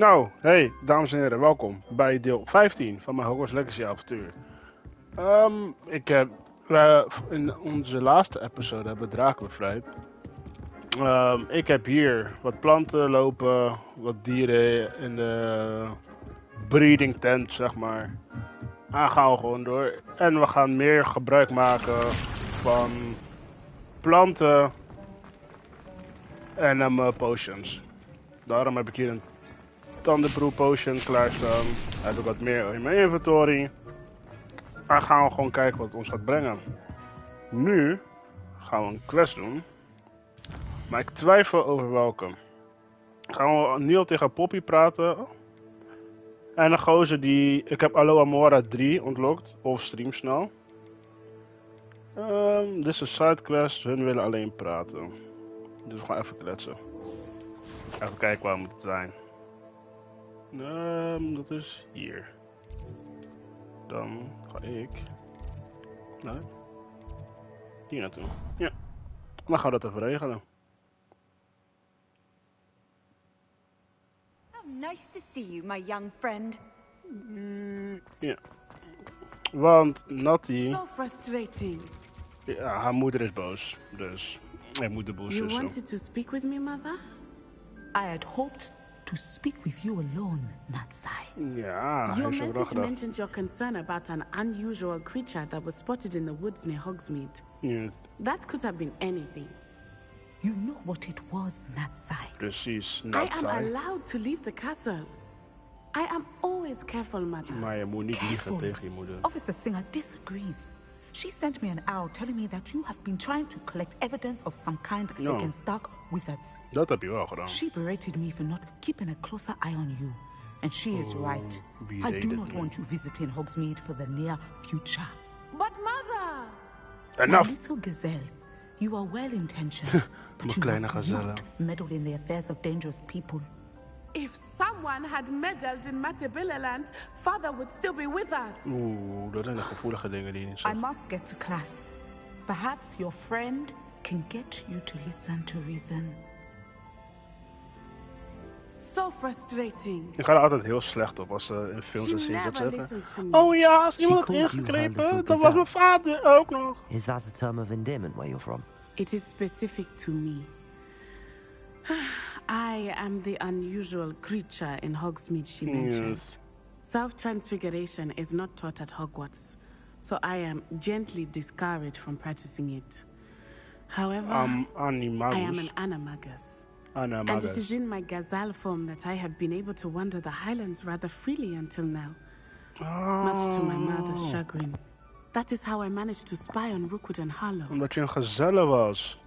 Nou, hey, dames en heren, welkom bij deel 15 van mijn Hogwarts Legacy avontuur. In onze laatste episode hebben we draken bevrijd. Ik heb hier wat planten lopen, wat dieren in de breeding tent, zeg maar. Gaan we gewoon door. En we gaan meer gebruik maken van planten en potions. Daarom heb ik hier een Thunderbrew potion klaarstaan. Heb ik wat meer in mijn inventory. En gaan we gewoon kijken wat het ons gaat brengen. Nu gaan we een quest doen. Maar ik twijfel over welke. Gaan we nu al tegen Poppy praten. En een gozer die... Ik heb Aloha Mora 3 ontlokt. Of stream snel. Dit is een sidequest. Hun willen alleen praten. Dus we gaan even kletsen. Even kijken waar we moeten zijn. Dat is hier. Dan ga ik... Nee. Hier naartoe. Ja. Dan gaan we dat even regelen. Nice to see you, my young friend. Ja. Want Natty... So frustrating. Ja, haar moeder is boos. Dus ik moet de boel You sussen. wanted to speak with me, mother? I had hoped to speak with you alone, Natsai. Ja, Your heeft ze wel message gedaan. mentioned your concern about an unusual creature that was spotted in the woods near Hogsmeade. Yes. That could have been anything. You know what it was, Natsai. Precies, I am Natsai. allowed to leave the castle. I am always careful, mother. Maar je moet niet liegen Careful. tegen je moeder. Officer Singer disagrees. She sent me an owl telling me that you have been trying to collect evidence of some kind No. against dark wizards. Dat heb je wel gedaan. She berated me for not keeping a closer eye on you. And she is right. I do berated not me. want you visiting Hogsmeade for the near future. But mother! My Enough! little gazelle, you are well-intentioned, but Mijn you kleine must gazelle. not meddle in the affairs of dangerous people. If someone had meddled in Matabeleland, father would still be with us. Oeh, dat zijn de gevoelige dingen die je niet I zegt. must get to class. Perhaps your friend can get you to listen to reason. So frustrating. Ik ga er altijd heel slecht op als ze in films She en series dat never zeggen. listens to me. Oh ja, als iemand had called you ingekrepen, Wonderful dan was mijn vader ook nog. Is that a term of endearment where you're from? It is specific to me. I am the unusual creature in Hogsmeade she mentioned. Yes. Self-transfiguration is not taught at Hogwarts, so I am gently discouraged from practicing it. However, I am Animagus. an animagus. And it Animagus. is in my gazelle form that I have been able to wander the highlands rather freely until now, much to my mother's chagrin. That is how I managed to spy on Rookwood and Harlow. Omdat je een gazelle was.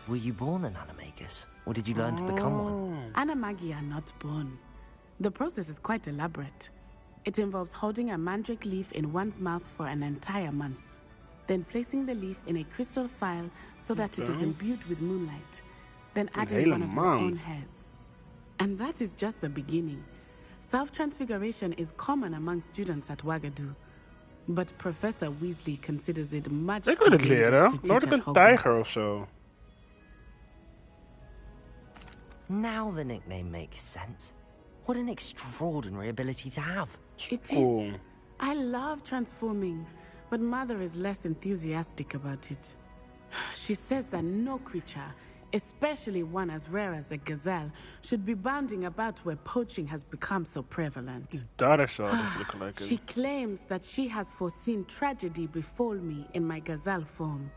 Were you born an animagus, or did you learn to become one? Animagi are not born. The process is quite elaborate. It involves holding a mandrake leaf in one's mouth for an entire month, then placing the leaf in a crystal phial so that it is imbued with moonlight, then adding one of your own hairs. And that is just the beginning. Self-transfiguration is common among students at Wagadu, but Professor Weasley considers it much Ik too wil het dangerous leren. to teach Nooit ik at een Hogwarts. tijger of zo. Now the nickname makes sense. What an extraordinary ability to have. It Cool. is. I love transforming, but Mother is less enthusiastic about it. She says that no creature, especially one as rare as a gazelle, should be bounding about where poaching has become so prevalent. Daar is ze eigenlijk gelijk She in. claims that she has foreseen tragedy befall me in my gazelle form.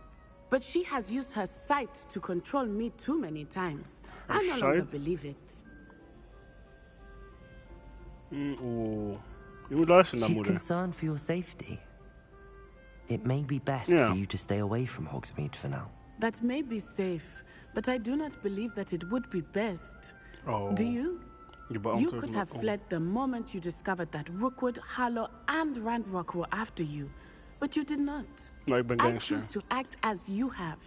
But she has used her sight to control me too many times. I no longer sight? believe it. Oeh. Je moet luisteren naar She's moeder. concerned for your safety. It may be best Yeah. for you to stay away from Hogsmeade for now. That may be safe, but I do not believe that it would be best. Oh. Do you? Je You beantwoordt could me- have fled the moment you discovered that Rookwood, Harlow, and Randrock were after you. But you did not. Maar ik ben I gangster. choose to act as you have.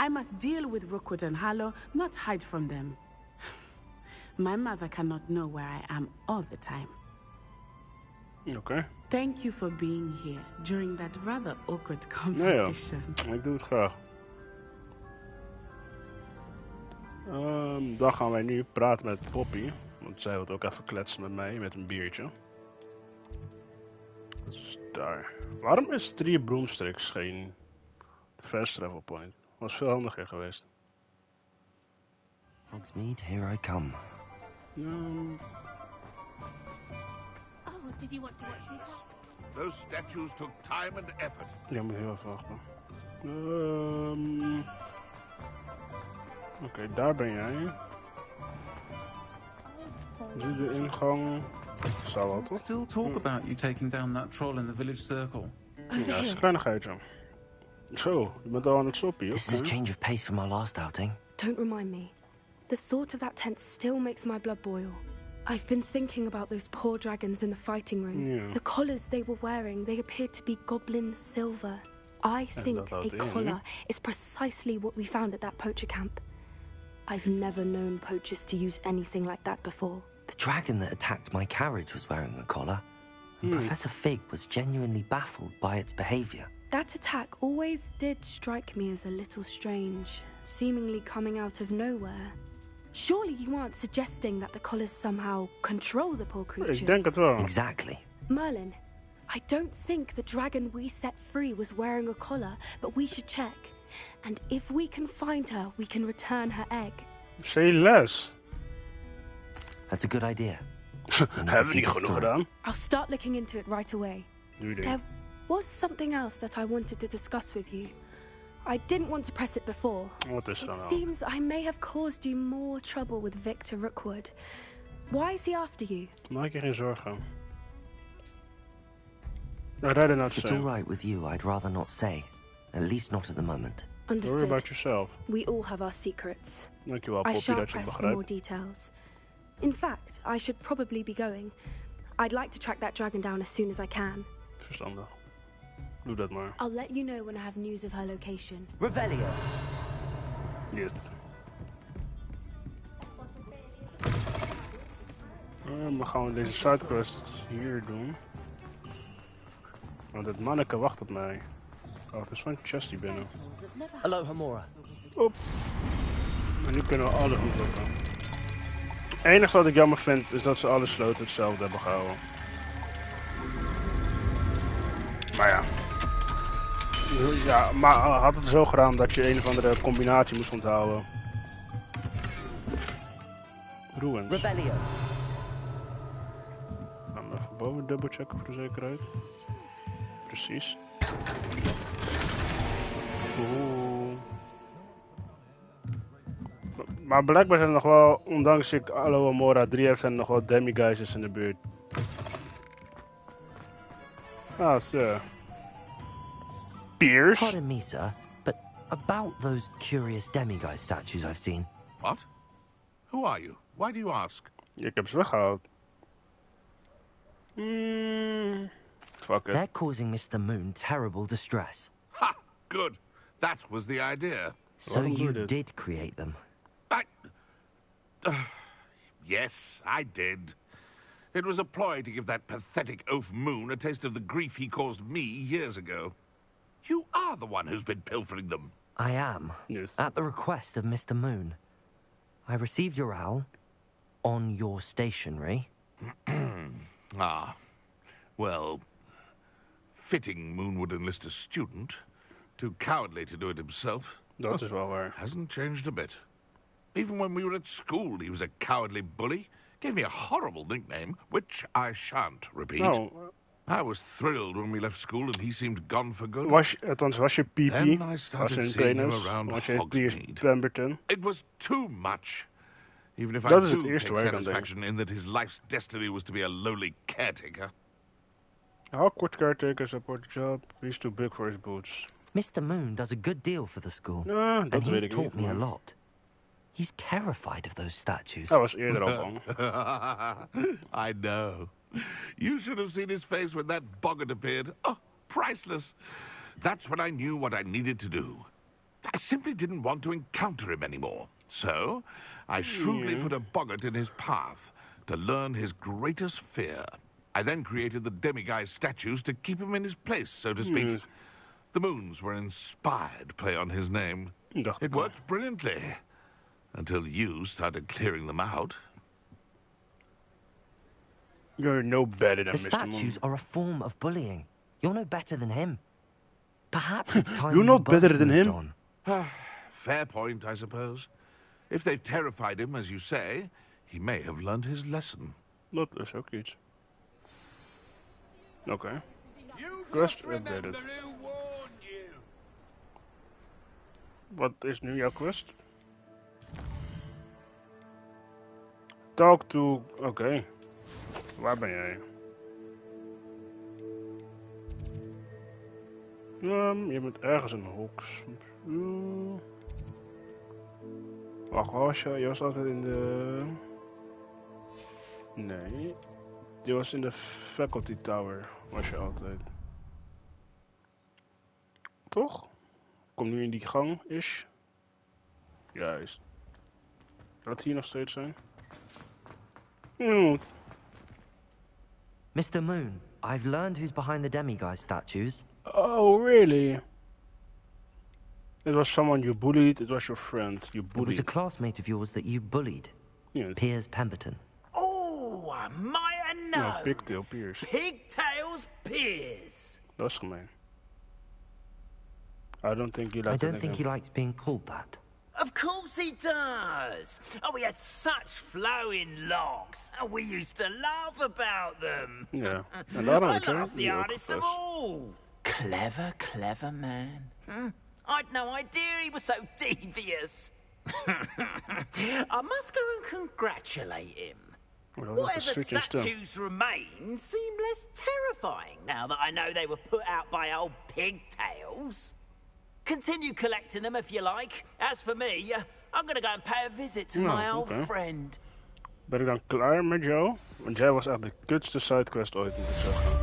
I must deal with Rookwood and Harlow, not hide from them. My mother cannot know where I am all the time. Oké. Thank you for being here during that rather awkward Ja, ja. conversation. Ik doe het graag. Dan gaan wij nu praten met Poppy. Want zij wil ook even kletsen met mij, met een biertje. Dus daar. Waarom is 3 broomsticks geen fast travel point? Was veel handiger geweest. Hogsmeade, here I come. Oh, did you want to watch me? Those statues took time and effort. Ja, moet heel even wachten. Oké, daar ben jij. Zie de ingang. Zou wel, toch? Still talk about you taking down that troll in the village circle. Ja, dat is een kleinigheidje. Zo, je bent al aan het soppie, This is a change of pace from our last outing. Don't remind me. The thought of that tent still makes my blood boil. I've been thinking about those poor dragons in the fighting room. Yeah. The collars they were wearing, they appeared to be goblin silver. I think a collar is precisely what we found at that poacher camp. I've never known poachers to use anything like that before. The dragon that attacked my carriage was wearing a collar, and Professor Fig was genuinely baffled by its behavior. That attack always did strike me as a little strange, seemingly coming out of nowhere. Surely you aren't suggesting that the collars somehow control the poor creatures? Ik denk het wel. Exactly. Merlin, I don't think the dragon we set free was wearing a collar, but we should check. And if we can find her, we can return her egg. Say less. That's a good idea. Hebben we niet genoeg gedaan? I'll start looking into it right away. There was something else that I wanted to discuss with you. I didn't want to press it before. Wat is er It nou? seems I may have caused you more trouble with Victor Rookwood. Why is he after you? Maak je geen zorgen. I'd rather not If it's say. all right with you, I'd rather not say. At least not at the moment. Don't worry Understood. about yourself. We all have our secrets. Dankjewel, I Poppy, shan't dat je het press for more begrijpt. details. In fact, I should probably be going. I'd like to track that dragon down as soon as I can. Verstandig. Doe dat maar. I'll let you know when I have news of her location. Revelio. Yes. Dan gaan we deze sidequest hier doen. Want het manneke wacht op mij. Oh, het is van Chesty binnen. Hello, Hamora. Op. En nu kunnen we alle goed lopen. Het enige wat ik jammer vind is dat ze alle sloten hetzelfde hebben gehouden. Maar ja. Ja, maar had het zo gedaan dat je een of andere combinatie moest onthouden. Ruins. Revelio. Dan even boven dubbel checken voor de zekerheid. Precies. Oeh. Maar blijkbaar zijn er nog wel, ondanks ik Allo Amora 3 heb, zijn er nog wel demigeisers in de buurt. Ah, zo. Piers? Pardon me, sir, but about those curious demiguise statues I've seen. What? Who are you? Why do you ask? Ik heb ze weggehaald. Fuck it. They're causing Mr. Moon terrible distress. Ha! Good. That was the idea. So Well, you good. did create them. Yes, I did. It was a ploy to give that pathetic oaf Moon a taste of the grief he caused me years ago. You are the one who's been pilfering them. I am. Yes. At the request of Mr. Moon. I received your owl on your stationery. Ah. Well, fitting Moon would enlist a student. Too cowardly to do it himself. Dat is wel waar. Hasn't changed a bit. Even when we were at school, he was a cowardly bully. Gave me a horrible nickname, which I shan't repeat. Nou, I was thrilled when we left school and he seemed gone for good. althans was je PP, Then I was started je in seeing him trainers, around was je in Piers Hogsmeade. Pemberton. It was too much. Even if Dat I is het do eerste take waar ik aan denk. satisfaction in that his life's destiny was to be a lowly caretaker. Hogwarts caretaker support the job. He's too big for his boots. Mr. Moon does a good deal for the school. Ja, dat and weet he's ik taught niet. me a Maar lot. He's terrified of those statues. hij was eerder al bang. I know. You should have seen his face when that boggart appeared. Oh, priceless. That's when I knew what I needed to do. I simply didn't want to encounter him anymore. So, I shrewdly put a boggart in his path to learn his greatest fear. I then created the demiguise statues to keep him in his place, so to speak. Yes. The moons were an inspired play on his name. Dacht It ik al. worked brilliantly. Until you started clearing them out. You're no better than The Mr. statues Moon. are a form of bullying. You're no better than him. Perhaps it's time You're you not both better than moved him. on. Fair point, I suppose. If they've terrified him, as you say, he may have learned his lesson. Dat is ook iets. Oké. Quest updated. Wat is nu jouw quest? Talk to... Oké. Waar ben jij? Je bent ergens in Hogs. Wacht, je was altijd in de... Nee. Je was in de Faculty Tower, was je altijd. Toch? Kom nu in die gang, is. Juist. Laat hier nog steeds zijn. Mr. Moon, I've learned who's behind the demiguise statues. Oh, really? It was someone you bullied, it was your friend you It bullied. was a classmate of yours that you bullied. Yes. Piers Pemberton. Oh, I might have known. No, Pigtail Piers. Pigtails Piers. Dat is gemeen. I don't think he likes I don't think he likes being called that. Of course he does. Oh, we had such flowing locks, and we used to laugh about them. Ja, en daarom I is hij love the nu ook hardest of gepast. all. Clever, clever man. I'd no idea he was so devious. I must go and congratulate him. Whatever statues remain seem less terrifying now that I know they were put out by old pigtails. Continue collecting them if you like. As for me, I'm gonna go and pay a visit to my old friend. Ben ik dan klaar met jou? Want jij was echt de kutste sidequest ooit, moet ik zeggen.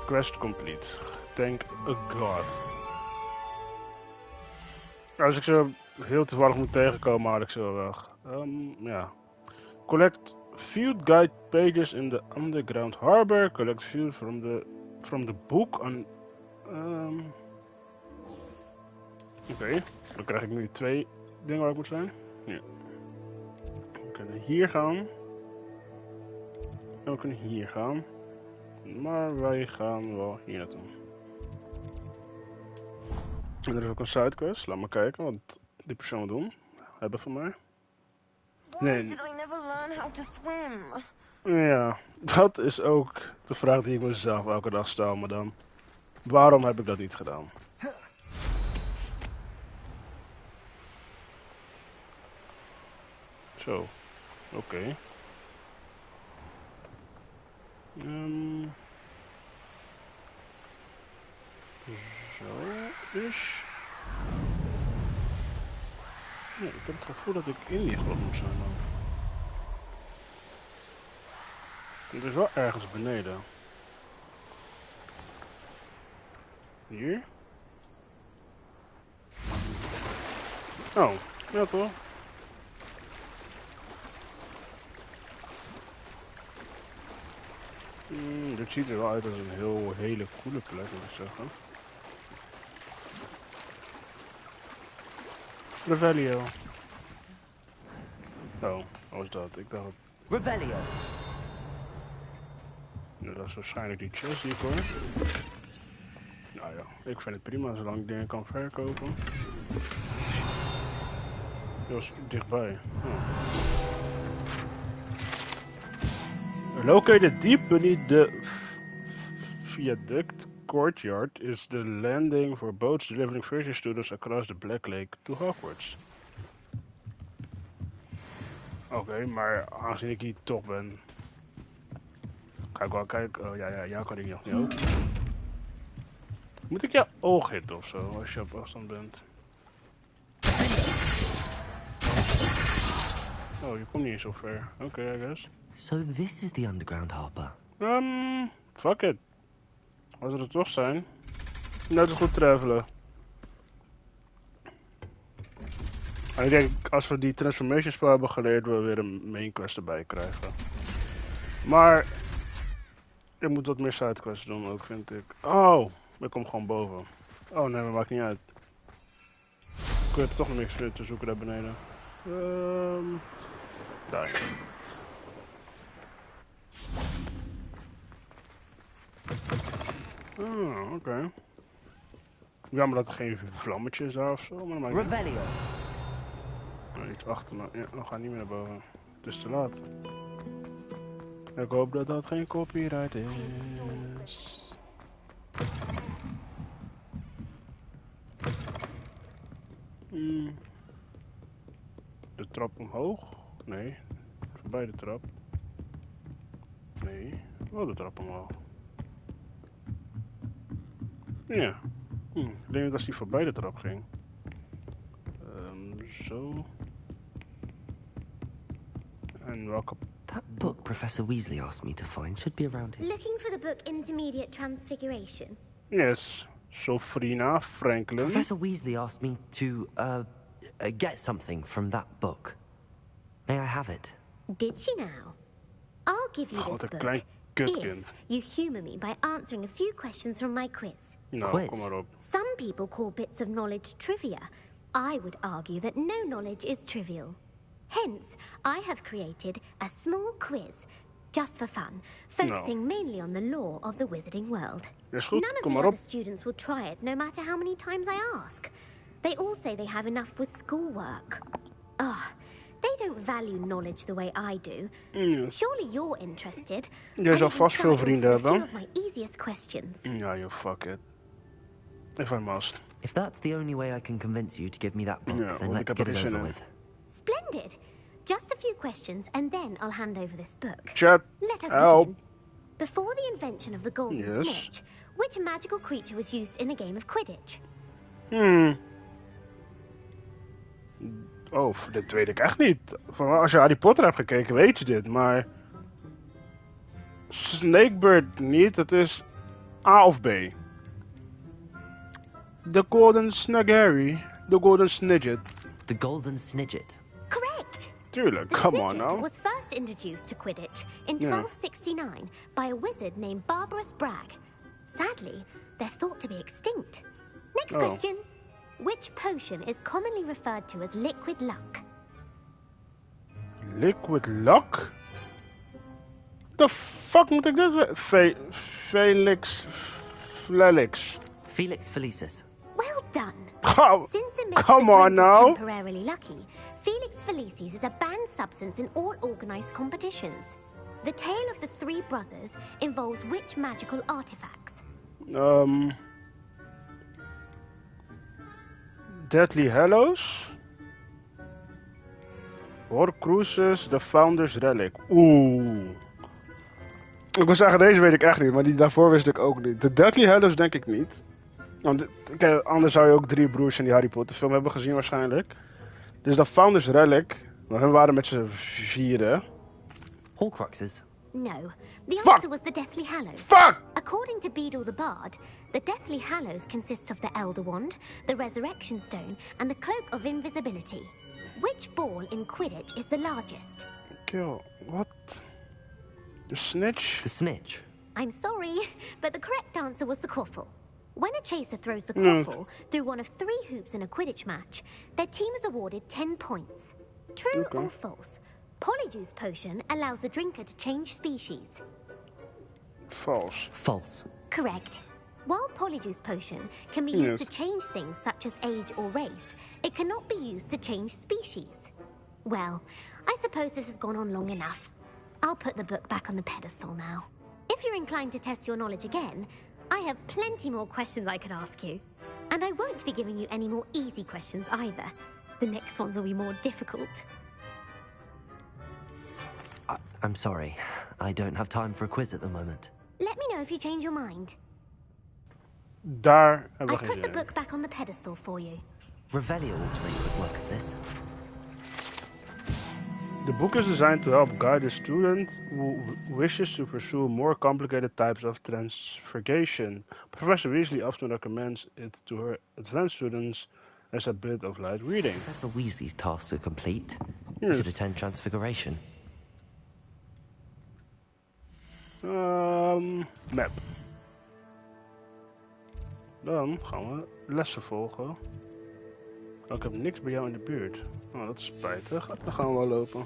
Quest complete. Thank a god. Als ik ze heel toevallig moet tegenkomen, haal ik ze wel weg. Ja. Collect field guide pages in the underground harbor. Collect field from the book on... Oké, dan krijg ik nu 2 dingen waar ik moet zijn. Ja. We kunnen hier gaan. En we kunnen hier gaan. Maar wij gaan wel hier naartoe. En er is ook een sidequest. Laat maar kijken wat die persoon moet doen. Hebben van mij. Nee. Ja, dat is ook de vraag die ik mezelf elke dag stel, maar dan. Waarom heb ik dat niet gedaan? Zo, oké. Zo is. Ja, ik heb het gevoel dat ik in die grot moet zijn dan. Het is wel ergens beneden. Hier? Oh, ja toch? Dit ziet er wel uit als een hele coole plek, moet ik zeggen. Revelio. Oh, wat was dat? Ik dacht... Revelio. Nou, dat is waarschijnlijk die chest die ik hoor. Nou ja, ik vind het prima zolang ik dingen kan verkopen. Dat was dichtbij. Oh. Located deep beneath the viaduct courtyard is the landing for boats delivering first year students across the Black Lake to Hogwarts. Oké, maar aangezien ik hier toch ben, ga ik wel kijken. Oh ja, jou kan ik nog niet open. Moet ik jouw oog hitten of zo als je op afstand bent? Oh, je komt niet eens zo ver. Oké, I guess. So this is the underground harbor. Fuck it. Als we er toch zijn. Net zo goed travelen. En ik denk, als we die transformation spel hebben geleerd, we weer een main quest erbij krijgen. Maar je moet wat meer sidequests doen ook, vind ik. Oh, ik kom gewoon boven. Oh nee, dat maakt niet uit. Ik heb toch niks meer te zoeken daar beneden. Daar. Oh, oké. Jammer dat er geen vlammetje is daar of zo, maar dan Revelio. Nou, iets achter. Ja, we gaan niet meer naar boven. Het is te laat. Ik hoop dat dat geen copyright is. De trap omhoog? Nee. Voorbij de trap. Nee. Wel de trap omhoog. Ja. Ik denk dat hij voorbij de trap ging. Zo. En welke... That book Professor Weasley asked me to find should be around here. Looking for the book Intermediate Transfiguration? Yes. Sofrina Franklin. Professor Weasley asked me to, get something from that book. May I have it? Did she now? I'll give you this book if you humour me by answering a few questions from my quiz. No, quiz? Kom maar op. Some people call bits of knowledge trivia. I would argue that no knowledge is trivial. Hence, I have created a small quiz, just for fun, focusing mainly on the lore of the wizarding world. None of the other students will try it, no matter how many times I ask. They all say they have enough with schoolwork. They don't value knowledge the way I do. Surely you're interested. Jij zal vast veel vrienden hebben. Of my easiest questions. Ja, you fuck it. If I must. If that's the only way I can convince you to give me that book, then let's get it over with. Splendid. Just a few questions, and then I'll hand over this book. Chat. Let us begin. Before the invention of the golden Yes. snitch, which magical creature was used in a game of Quidditch? Oh, dit weet ik echt niet. Als je Harry Potter hebt gekeken, weet je dit, maar... Snakebird niet, het is A of B. The Golden Snaggery. The Golden Snidget. The Golden Snidget. Correct. Tuurlijk, The come on Snidget now. was first introduced to Quidditch in 1269 by a wizard named Barbarous Bragg. Sadly, they're thought to be extinct. Next question. Which potion is commonly referred to as liquid luck? Liquid luck? The fuck moet ik dit weten? Felix Felix. Felix Felicis. Well done. Oh, Since it makes come the on drinker now. temporarily lucky, Felix Felicis is a banned substance in all organized competitions. The tale of the three brothers involves which magical artifacts? Deadly Hallows. Horcruxes, the Founder's Relic. Oeh. Ik wil zeggen, deze weet ik echt niet, maar die daarvoor wist ik ook niet. De Deadly Hallows denk ik niet. Want anders zou je ook 3 broers in die Harry Potter film hebben gezien waarschijnlijk. Dus de Founder's Relic, want hun waren met z'n 4. Horcruxes. No. The answer was the Deathly Hallows. Fuck! According to Beedle the Bard, the Deathly Hallows consists of the Elder Wand, the Resurrection Stone, and the Cloak of Invisibility. Which ball in Quidditch is the largest? Kill, what? The Snitch? The Snitch. I'm sorry, but the correct answer was the Quaffle. When a chaser throws the Quaffle through one of 3 hoops in a Quidditch match, their team is awarded 10 points. True or false? Polyjuice Potion allows the drinker to change species. False. False. Correct. While Polyjuice Potion can be used to change things such as age or race, it cannot be used to change species. Well, I suppose this has gone on long enough. I'll put the book back on the pedestal now. If you're inclined to test your knowledge again, I have plenty more questions I could ask you. And I won't be giving you any more easy questions either. The next ones will be more difficult. I'm sorry. I don't have time for a quiz at the moment. Let me know if you change your mind. Daar hebben I we put the geen book back on the pedestal for you. Revelio ought to make quick work of this. The book is designed to help guide a student who wishes to pursue more complicated types of transfiguration. Professor Weasley often recommends it to her advanced students as a bit of light reading. Professor Weasley's tasks are complete. You Yes. should attend Transfiguration. Map. Dan gaan we lessen volgen. Oh, ik heb niks bij jou in de buurt. Oh, dat is spijtig. Dan gaan we wel lopen.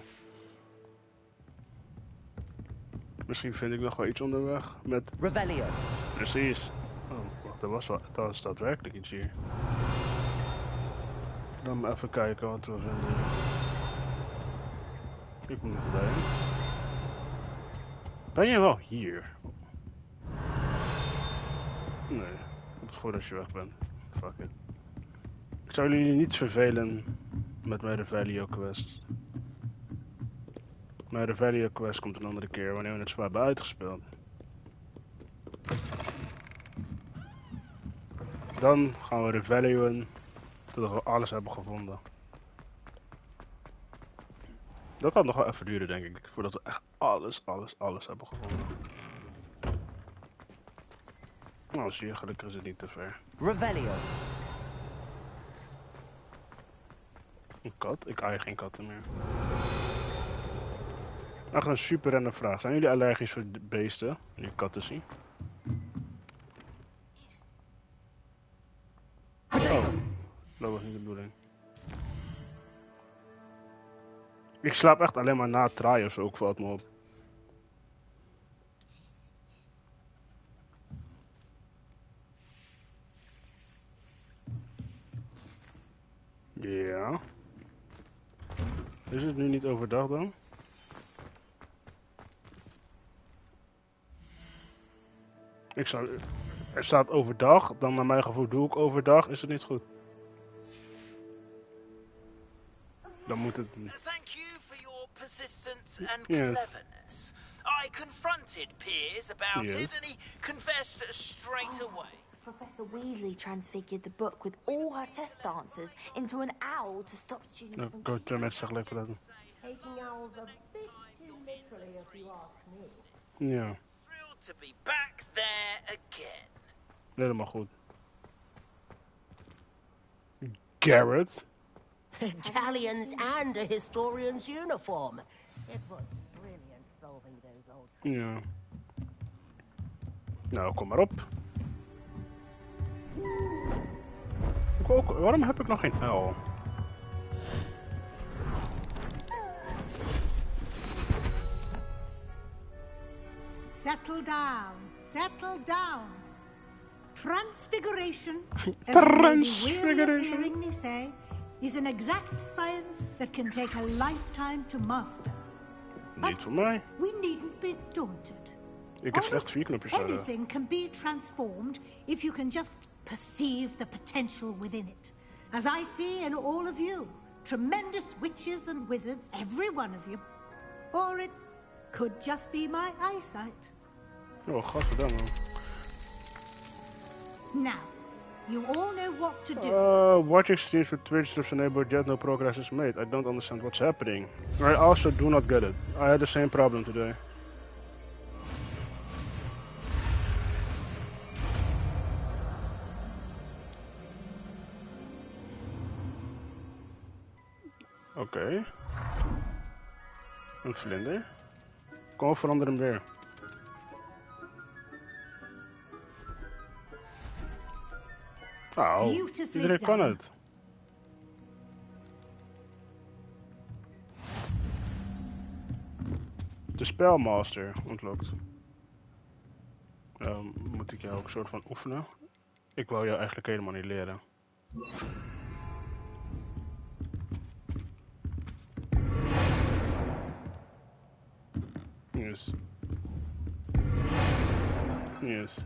Misschien vind ik nog wel iets onderweg met... Revelio. Precies. Oh, dat was daadwerkelijk iets hier. Dan maar even kijken wat we vinden. Ik moet nog bij. Ben je wel hier? Nee, het is goed als je weg bent. Fuck it. Ik zou jullie niet vervelen met mijn Revelio quest. Mijn Revelio quest komt een andere keer wanneer we het spel hebben uitgespeeld. Dan gaan we Revelioen totdat we alles hebben gevonden. Dat gaat nog wel even duren, denk ik, voordat we echt alles hebben gevonden. Nou, zie je, gelukkig is het niet te ver. Revelio. Een kat? Ik aai geen katten meer. Echt een super random vraag. Zijn jullie allergisch voor beesten? Nu ik katten zie. Oh, dat was niet de bedoeling. Ik slaap echt alleen maar na het draaien of zo, ook valt me op. Ja. Is het nu niet overdag dan? Er staat overdag, dan naar mijn gevoel doe ik overdag, is het niet goed. Dan moet het... Thank you for your persistence and cleverness. I confronted Piers about it and he confessed straight away. Professor Weasley transfigured the book with all her test answers into an owl to stop students from taking owls a bit too literally, if you ask me. Ja. Thrilled to be back there again. Helemaal goed. Garrett. Galleons and a historian's uniform. It was brilliant solving those old... Ja. Nou, kom maar op. Waarom heb ik nog geen uil? Settle down. Settle down. Transfiguration, as you may be weary of hearing me say, is an exact science that can take a lifetime to master. Niet voor mij. We needn't be daunted. Ik heb slechts 4 knopjes. Anything can be transformed if you can just perceive the potential within it. As I see in all of you, tremendous witches and wizards, every one of you. Or it could just be my eyesight. Oh, godverdamme. Now, you all know what to do. Watching streams with Twitch strips enabled yet no progress is made. I don't understand what's happening. I also do not get it. I had the same problem today. Oké. Een vlinder. Kom, verander hem weer. Nou, iedereen kan het. De spelmaster ontlokt. Moet ik jou ook een soort van oefenen? Ik wou jou eigenlijk helemaal niet leren. Yes. Yes.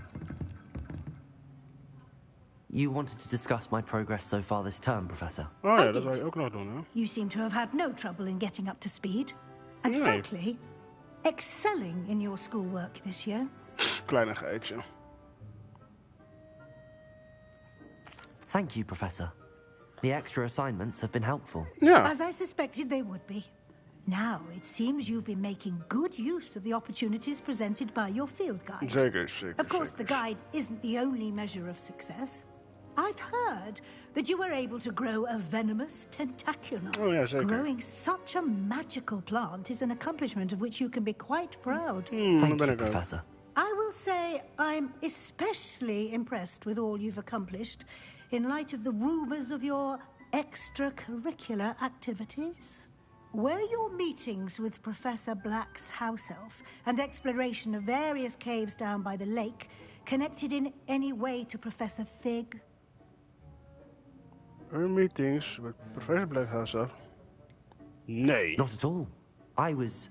You wanted to discuss my progress so far this term, Professor. Oh ja, dat wil je ook nog doen, hè? You seem to have had no trouble in getting up to speed. And frankly, excelling in your schoolwork this year. Kleinigheidje. Thank you, Professor. The extra assignments have been helpful. Yeah. As I suspected they would be. Now, it seems you've been making good use of the opportunities presented by your field guide. Zeker. Of course, the guide isn't the only measure of success. I've heard that you were able to grow a venomous tentaculum. Oh, yeah, zeker. Growing such a magical plant is an accomplishment of which you can be quite proud. Thank you, Professor. I will say I'm especially impressed with all you've accomplished in light of the rumors of your extracurricular activities. Were your meetings with Professor Black's house elf and exploration of various caves down by the lake connected in any way to Professor Fig? Her meetings with Professor Blackhouse. Nee. Not at all. I was,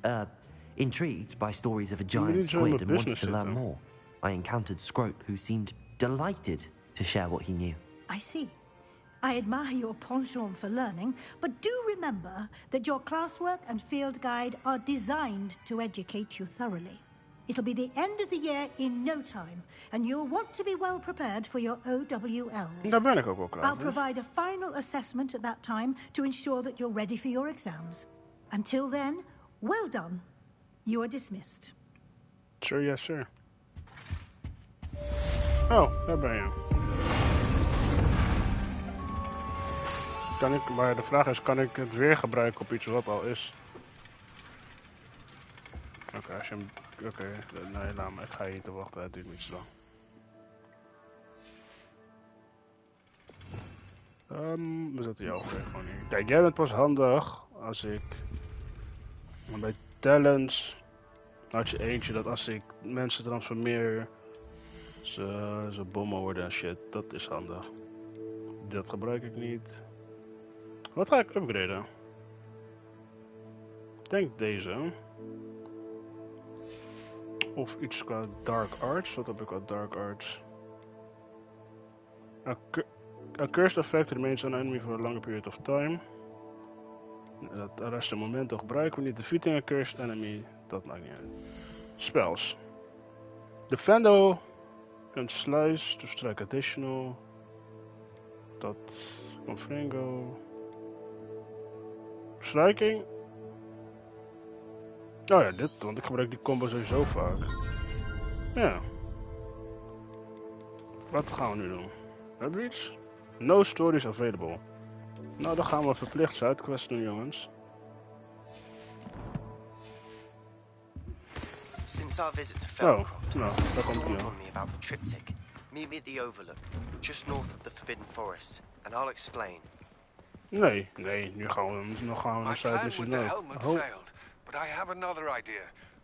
intrigued by stories of a giant squid and wanted to learn more. I encountered Scrope, who seemed delighted to share what he knew. I see. I admire your penchant for learning, but do remember that your classwork and field guide are designed to educate you thoroughly. It'll be the end of the year in no time, and you'll want to be well prepared for your OWLs. Daar ben ik ook wel klaar I'll provide a final assessment at that time to ensure that you're ready for your exams. Until then, well done. You are dismissed. Sure, yes, sir. Oh, daar ben je. Maar de vraag is, kan ik het weer gebruiken op iets wat al is? Oké, als je hem... Oké, nee, laat maar. Ik ga hier te wachten. Het duurt niet zo lang. We zetten jou gewoon hier. Kijk, jij bent pas handig als ik... Bij talents had je eentje dat als ik mensen transformeer... Ze bommen worden en shit. Dat is handig. Dat gebruik ik niet. Wat ga ik upgraden? Ik denk deze. Of iets qua Dark Arts. Wat heb ik qua Dark Arts? A cursed effect remains on enemy for a longer period of time. Dat rest momenten gebruiken we niet. Defeating a cursed enemy. Dat maakt niet uit. Spells. Defendo. Can slice to strike additional. Dat. Confringo. Striking. Oh ja, dit, want ik gebruik die combo sowieso vaak. Ja. Wat gaan we nu doen? Hebben we iets? No stories available. Nou, dan gaan we verplicht sidequest doen, jongens. Since our visit to Felcroft, daar komt hij on me about the triptych. Meet me at the Overlook, just north of the Forbidden Forest, and I'll explain. Nee, nu gaan we naar Zuid. But I have another idea.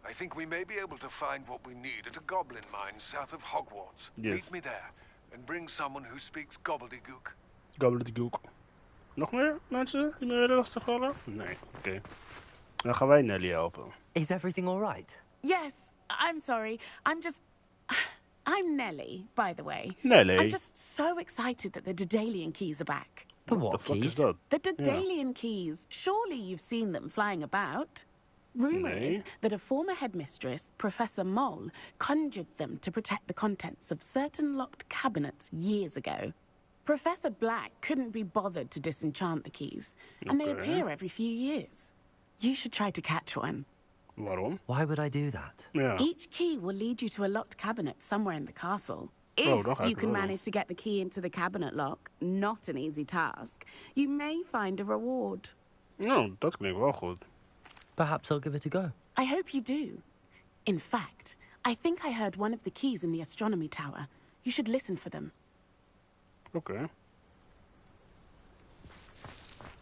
I think we may be able to find what we need at a goblin mine south of Hogwarts. Yes. Meet me there, and bring someone who speaks gobbledygook. Gobbledygook. Nog meer mensen die me willen lastigvallen? Nee, oké. Dan gaan wij Nelly helpen. Is everything alright? Yes, I'm sorry. I'm Nelly, by the way. Nelly? I'm just so excited that the Daedalian keys are back. The what keys? The Daedalian keys. Surely you've seen them flying about. Rumour is that a former headmistress, Professor Moll, conjured them to protect the contents of certain locked cabinets years ago. Professor Black couldn't be bothered to disenchant the keys, and they appear every few years. You should try to catch one. Waarom? Why would I do that? Yeah. Each key will lead you to a locked cabinet somewhere in the castle. If you can manage to get the key into the cabinet lock, not an easy task, you may find a reward. Nou, dat klinkt wel goed. Perhaps I'll give it a go. I hope you do. In fact, I think I heard one of the keys in the astronomy tower. You should listen for them. Oké.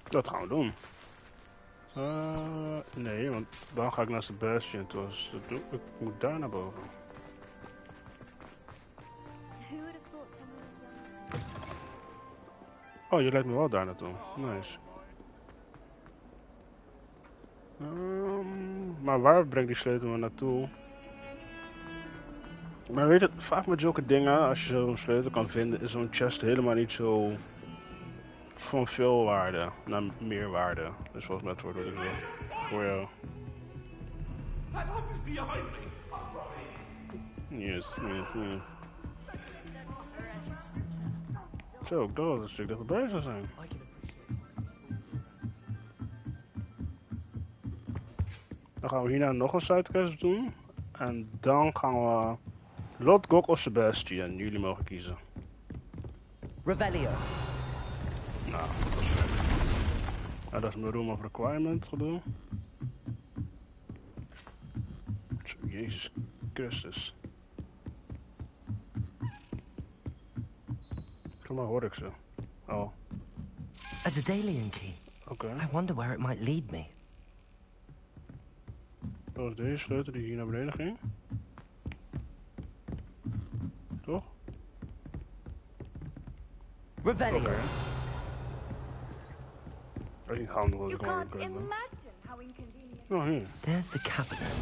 Dat gaan we doen. Nee, want dan ga ik naar Sebastian toe. Dus ik moet daar naar boven. Oh, je lijkt me wel daar naartoe. Nice. Maar waar brengt die sleutel me naartoe? Maar weet je, vaak met zulke dingen, als je zo'n sleutel kan vinden, is zo'n chest helemaal niet zo van veel waarde naar meer waarde. Dus volgens mij het wordt ook voor jou. Yes. Zo, ik dacht dat het een stuk dichterbij zou zijn. Dan gaan we hierna nog een sidequest doen. En dan gaan we Lot, Gok of Sebastian. Jullie mogen kiezen. Revelio. Nou, dat is mijn room of requirement gedoe. Jezus Christus. Volgens mij hoor ik ze. Oh. A Daedalian key. Oké. I wonder where it might lead me. Dat was deze sleutel die hier naar beneden ging. Toch? Revelio. Oké. Dat is niet handig als ik gewoon kunnen. Oh, hier. There's the cabinet.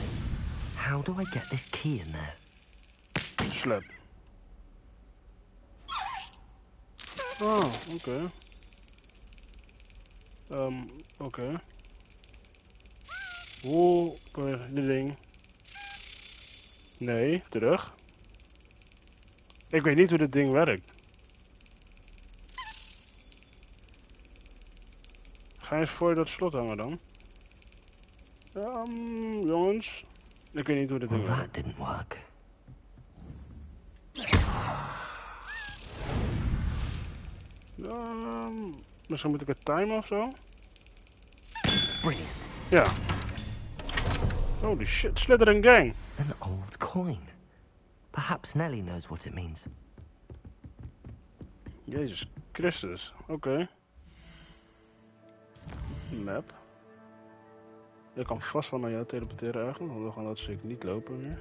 How do I get this key in there? Slap. Oh, oké. Oké. Hoe dit ding? Nee, terug. Ik weet niet hoe dit ding werkt. Ga eens voor dat slot hangen dan. Jongens. Ik weet niet hoe dit ding werkt. That didn't work. Misschien moet ik het timen of zo? Brilliant. Ja. Holy shit, Slytherin gang. An old coin. Perhaps Nellie knows what it means. Jezus Christus, oké. Map. Ik kan vast wel naar jou teleporteren eigenlijk, want we gaan dat zeker niet lopen weer.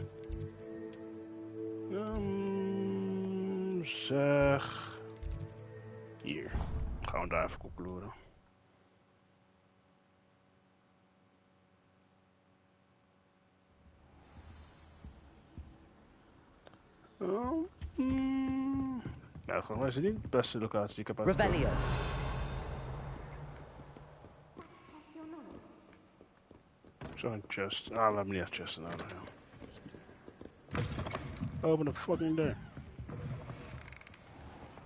Zeg... Hier. Gaan we daar even koekloeren. Ja, volgens mij is het niet de beste locatie die ik heb uitgekozen. Revelio. Zo'n chest. Ah, we hebben niet echt chesten nodig. Ja. Open the fucking deur.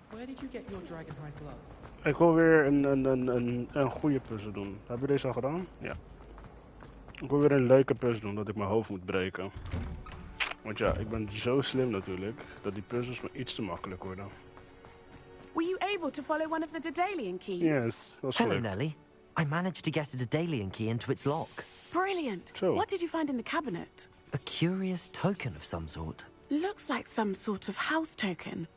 Where did you get your dragonhide gloves? Ik wil weer een goede puzzel doen. Hebben we deze al gedaan? Ja. Ik wil weer een leuke puzzel doen, dat ik mijn hoofd moet breken. Want ja, ik ben zo slim natuurlijk, dat die puzzels me iets te makkelijk worden. Were you able to follow one of the Daedalian keys? Yes, dat is Hello, gelukt. Nellie. I managed to get a Daedalian key into its lock. Brilliant. So. What did you find in the cabinet? A curious token of some sort. Looks like some sort of house token.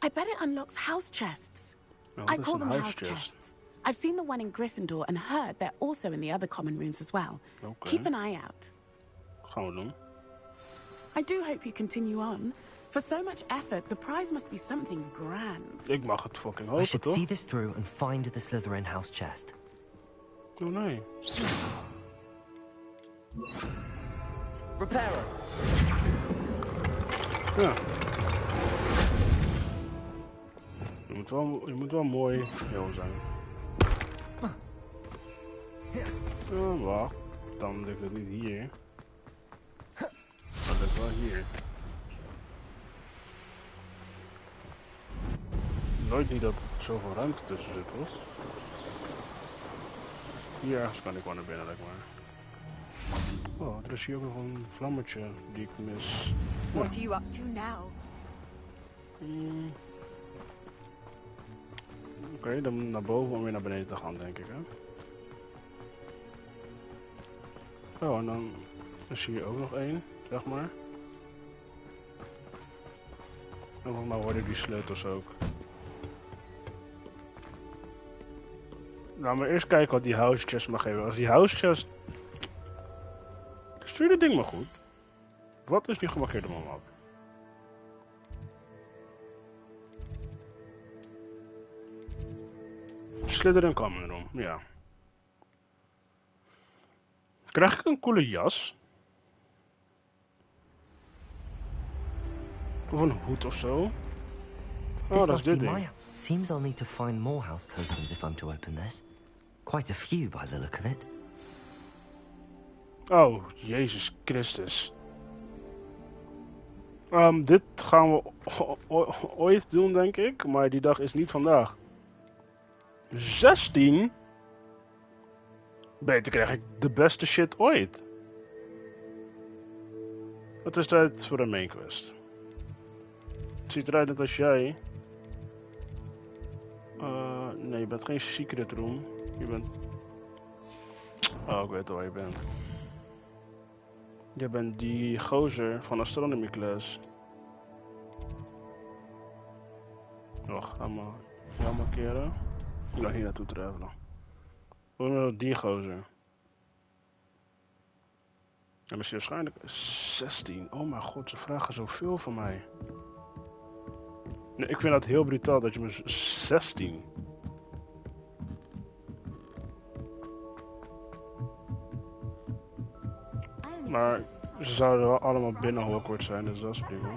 I bet it unlocks house chests. Oh, I call them house chests. I've seen the one in Gryffindor and heard they're also in the other common rooms as well. Okay. Keep an eye out. Gaan we doen. I do hope you continue on. For so much effort, the prize must be something grand. Ik mag het fucking I hopen, should toch? see this through and find the Slytherin house chest. Oh nee. Reparo. Ja. Je moet wel mooi heel zijn. Wacht. Dan ligt het niet hier. Dat ligt wel hier. Nooit niet dat er zoveel ruimte tussen zit, toch? Hier ergens kan ik wel naar binnen, lijkt maar. Oh, er is hier ook nog een vlammetje die ik mis. What are you up to now? Oké, dan naar boven om weer naar beneden te gaan, denk ik, hè. Oh, en dan is hier ook nog één, zeg maar. En volgens mij worden die sleutels ook. Nou, maar eerst kijken wat die house chest mag geven. Als die house chest... Stuur dit ding maar goed. Wat is die gemarkeerde map? Slytherin Common Room, ja. Krijg ik een coole jas? Of een hoed of zo? Oh, dat is dit ding. Seems I'll need to find more house tokens if I'm to open this. Quite a few by the look of it. Oh, Jezus Christus. Dit gaan we ooit doen, denk ik. Maar die dag is niet vandaag. 16? Beter krijg ik de beste shit ooit. Het is tijd voor een main quest. Het ziet eruit net als jij. Nee, je bent geen secret room. Je bent... Oh, ik weet al waar je bent. Je bent die gozer van astronomy class. Wacht, ga maar jou markeren. Ik ga hier naartoe travelen. Die gozer. En misschien waarschijnlijk 16. Oh mijn god, ze vragen zoveel van mij. Nee, ik vind dat heel brutaal dat je me 16. Maar ze zouden wel allemaal binnen Hogwarts zijn, dus dat is prima.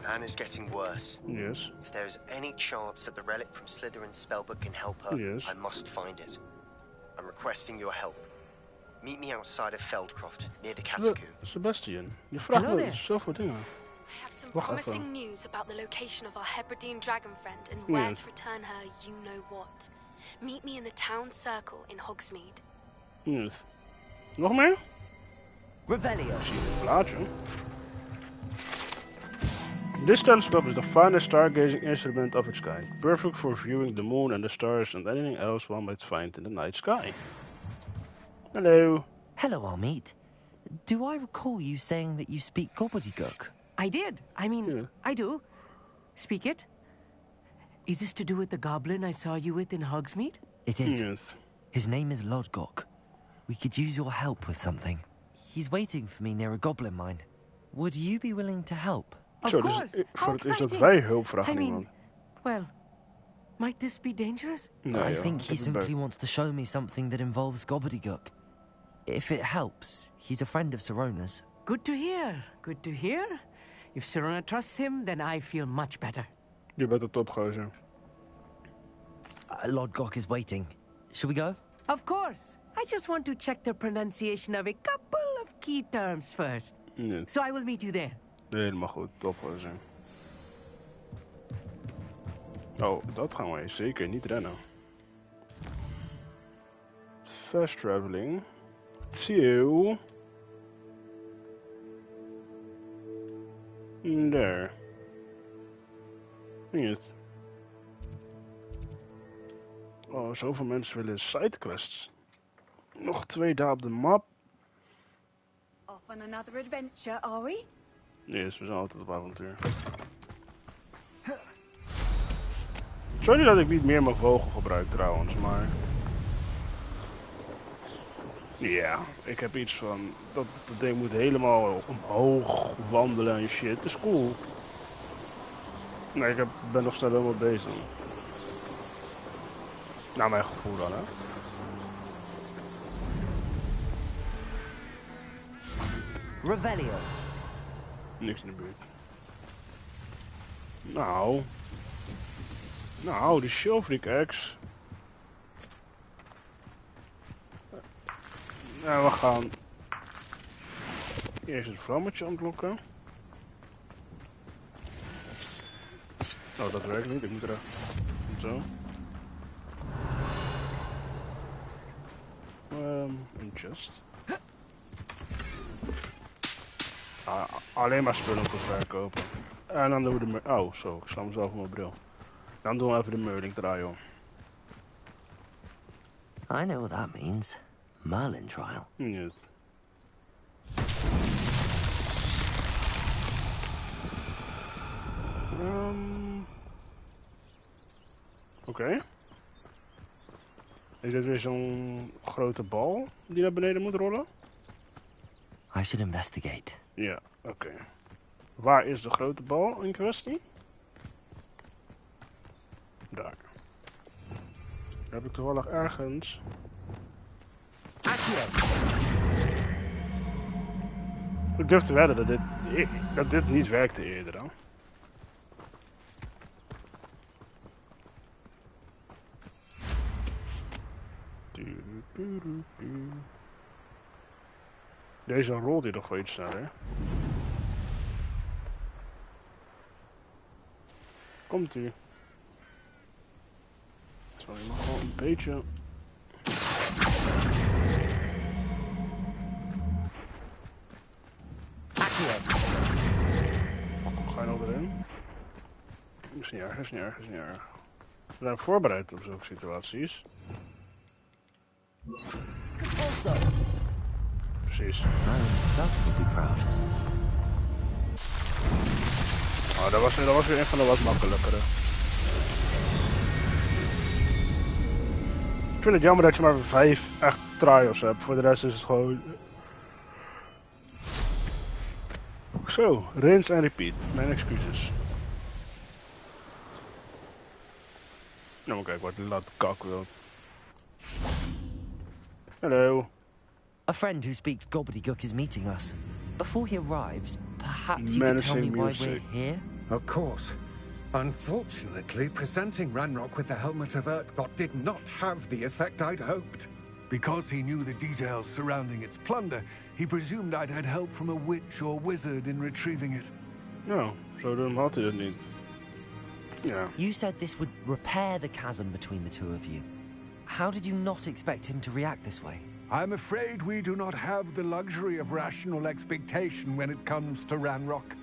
Anne is getting worse. Yes. If there is any chance that the relic from Slytherin's spellbook can help her, yes. I must find it. I'm requesting your help. Meet me outside of Feldcroft, near the catacomb. Sebastian, je vraagt me zoveel dingen. I have some promising news about the location of our Hebridean dragon friend and where to return her you-know-what. Meet me in the town circle in Hogsmeade. Yes. Nog meer? Revelio. Zie je het plaatje? This telescope is the finest stargazing instrument of its kind, perfect for viewing the moon and the stars and anything else one might find in the night sky. Hello. Hello, Armeet. Do I recall you saying that you speak gobbledygook? I did. I mean, I do. Speak it. Is this to do with the goblin I saw you with in Hogsmeade? It is. Yes. His name is Lodgok. We could use your help with something. He's waiting for me near a goblin mine. Would you be willing to help? Of course. Dus How voor het is dat exciting. wij hulp vragen I mean, iemand. well, might this be dangerous? Nee, I think he simply wants to show me something that involves gobbledygook. If it helps, he's a friend of Sirona's. Good to hear. Good to hear. If Sirona trusts him, then I feel much better. Je bent de topgozer. Lodgok is waiting. Should we go? Of course. I just want to check the pronunciation of a couple of key terms first. Yes. So I will meet you there. Helemaal goed, topgozer. Oh, dat gaan wij zeker niet rennen. Fast traveling. To... There. Yes. Oh, zoveel mensen willen sidequests. Nog 2 daar op de map. Off on another adventure, are we? Yes, we zijn altijd op avontuur. Sorry dat ik niet meer mijn vogel gebruik trouwens, maar... Ja, ik heb iets van... Dat ding moet helemaal omhoog wandelen en shit. Dat is cool. Nee, ik ben nog snel helemaal bezig. Nou, mijn gevoel dan, hè. Revelio. Niks in de buurt. Nou, die Shellfreak X. Nou, we gaan eerst het vlammetje ontlokken. Oh, dat werkt niet. Ik moet er even... Zo. Een chest. Alleen maar spullen te verkopen. En dan doen we de... Oh, zo. Ik sla mezelf op mijn bril. Dan doen we even de Merlin draaien. I know what that means. Merlin trial. Yes. Oké. Is dit weer zo'n grote bal die naar beneden moet rollen? I should investigate. Ja, oké. Waar is de grote bal in kwestie? Daar. Heb ik toevallig ergens... Ik durf te wedden dat dit niet werkte eerder dan. Deze rolt hier nog wel iets sneller. Komt u. Zo, je mag wel een beetje... Ga je nog erin? Is niet erg, is niet erg, is niet erg. We zijn voorbereid op zulke situaties. Precies. Oh, dat was weer een van de wat makkelijkere. vind het jammer dat je maar 5 echt trials hebt. Voor de rest is het gewoon... Zo, rinse en repeat. Mijn excuses. Nou, maar kijk wat laat kak wil. Hello. A friend who speaks gobbledygook is meeting us. Before he arrives, perhaps you could tell me why we're here? Of course. Unfortunately, presenting Ranrock with the Helmet of Urtkot did not have the effect I'd hoped. Because he knew the details surrounding its plunder, he presumed I'd had help from a witch or wizard in retrieving it. No, so dan had hij het niet. Yeah. You said this would repair the chasm between the two of you. How did you not expect him to react this way? I'm afraid we do not have the luxury of rational expectation when it comes to Ranrock.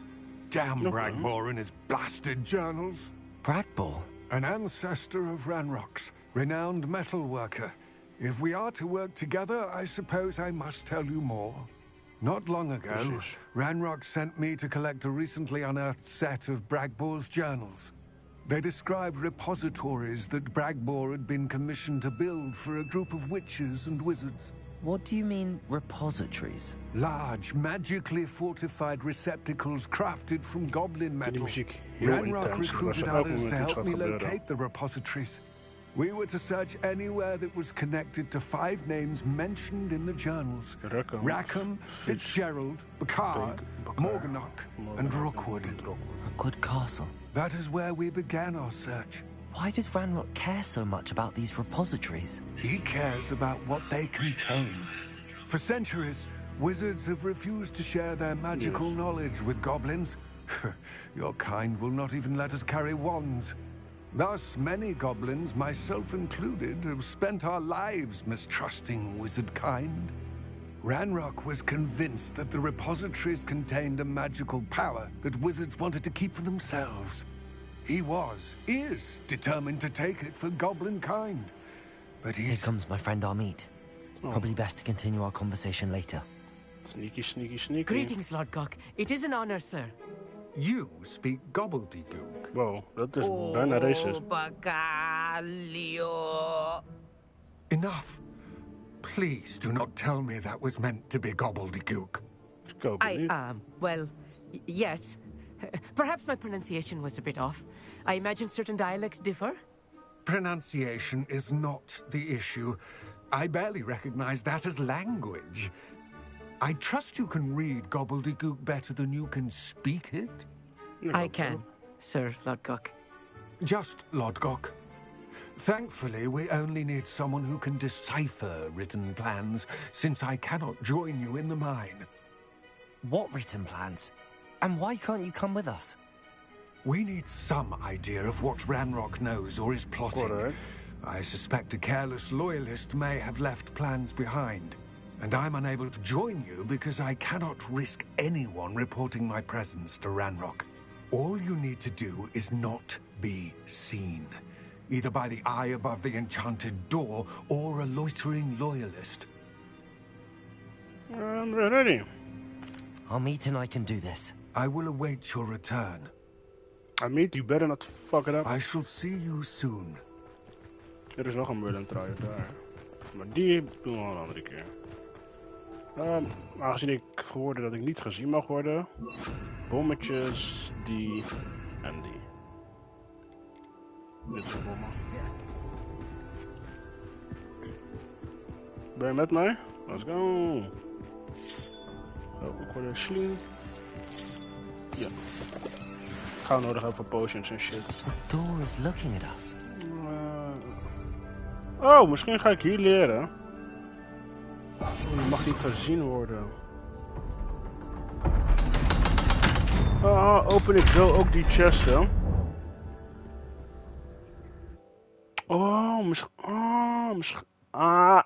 Damn Bragbor and his blasted journals. Bragbor? An ancestor of Ranrock's, renowned metalworker. If we are to work together, I suppose I must tell you more. Not long ago, Ranrock sent me to collect a recently unearthed set of Bragbor's journals. They described repositories that Bragbor had been commissioned to build for a group of witches and wizards. What do you mean, repositories? Large, magically fortified receptacles crafted from goblin metal. Ranrock recruited others to help me locate the repositories. We were to search anywhere that was connected to 5 names mentioned in the journals. Rackham, Fitzgerald, Bacard, Morganach, and Rookwood. Rookwood Castle. That is where we began our search. Why does Ranrock care so much about these repositories? He cares about what they contain. For centuries, wizards have refused to share their magical knowledge with goblins. Your kind will not even let us carry wands. Thus, many goblins, myself included, have spent our lives mistrusting wizard kind. Ranrock was convinced that the repositories contained a magical power that wizards wanted to keep for themselves. He is determined to take it for goblin kind. But Here comes my friend Amit. Probably best to continue our conversation later. Sneaky, sneaky, sneaky. Greetings, Lord Cock. It is an honor, sir. You speak gobbledygook. Wow, dat is bijna racist. Enough. Please do not tell me that was meant to be gobbledygook. Well, yes. Perhaps my pronunciation was a bit off. I imagine certain dialects differ? Pronunciation is not the issue. I barely recognize that as language. I trust you can read gobbledygook better than you can speak it? I can, Sir Lodgok. Just Lodgok. Thankfully, we only need someone who can decipher written plans, since I cannot join you in the mine. What written plans? And why can't you come with us? We need some idea of what Ranrock knows or is plotting. I suspect a careless loyalist may have left plans behind. And I'm unable to join you because I cannot risk anyone reporting my presence to Ranrock. All you need to do is not be seen. Either by the eye above the enchanted door or a loitering loyalist. I'm ready. Amit and I can do this. I will await your return. Amit, you better not fuck it up. I shall see you soon. Er is nog een Merlin trui daar. Maar die doen we al een andere keer. Aangezien ik gehoord dat ik niet gezien mag worden. Bommetjes, die en die. Dit is een bommen. Ben je met mij? Let's go. Ik word een sling. Ja. Gaan we nodig hebben voor potions en shit. The door is looking at us. Oh, misschien ga ik hier leren. Je mag niet gezien worden. Open ik zo ook die chesten. Misschien.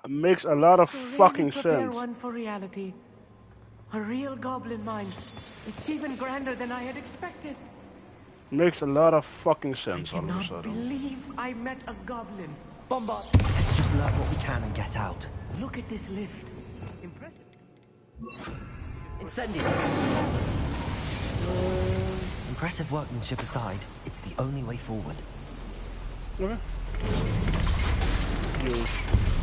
Makes a lot of fucking sense. One for reality. A real goblin mine. It's even grander than I had expected. Makes a lot of fucking sense all of a I sudden. cannot believe I met a goblin. Bombard! Let's just learn what we can and get out. Look at this lift. Impressive. Incendio! Impressive workmanship aside, it's the only way forward. Okay. Use.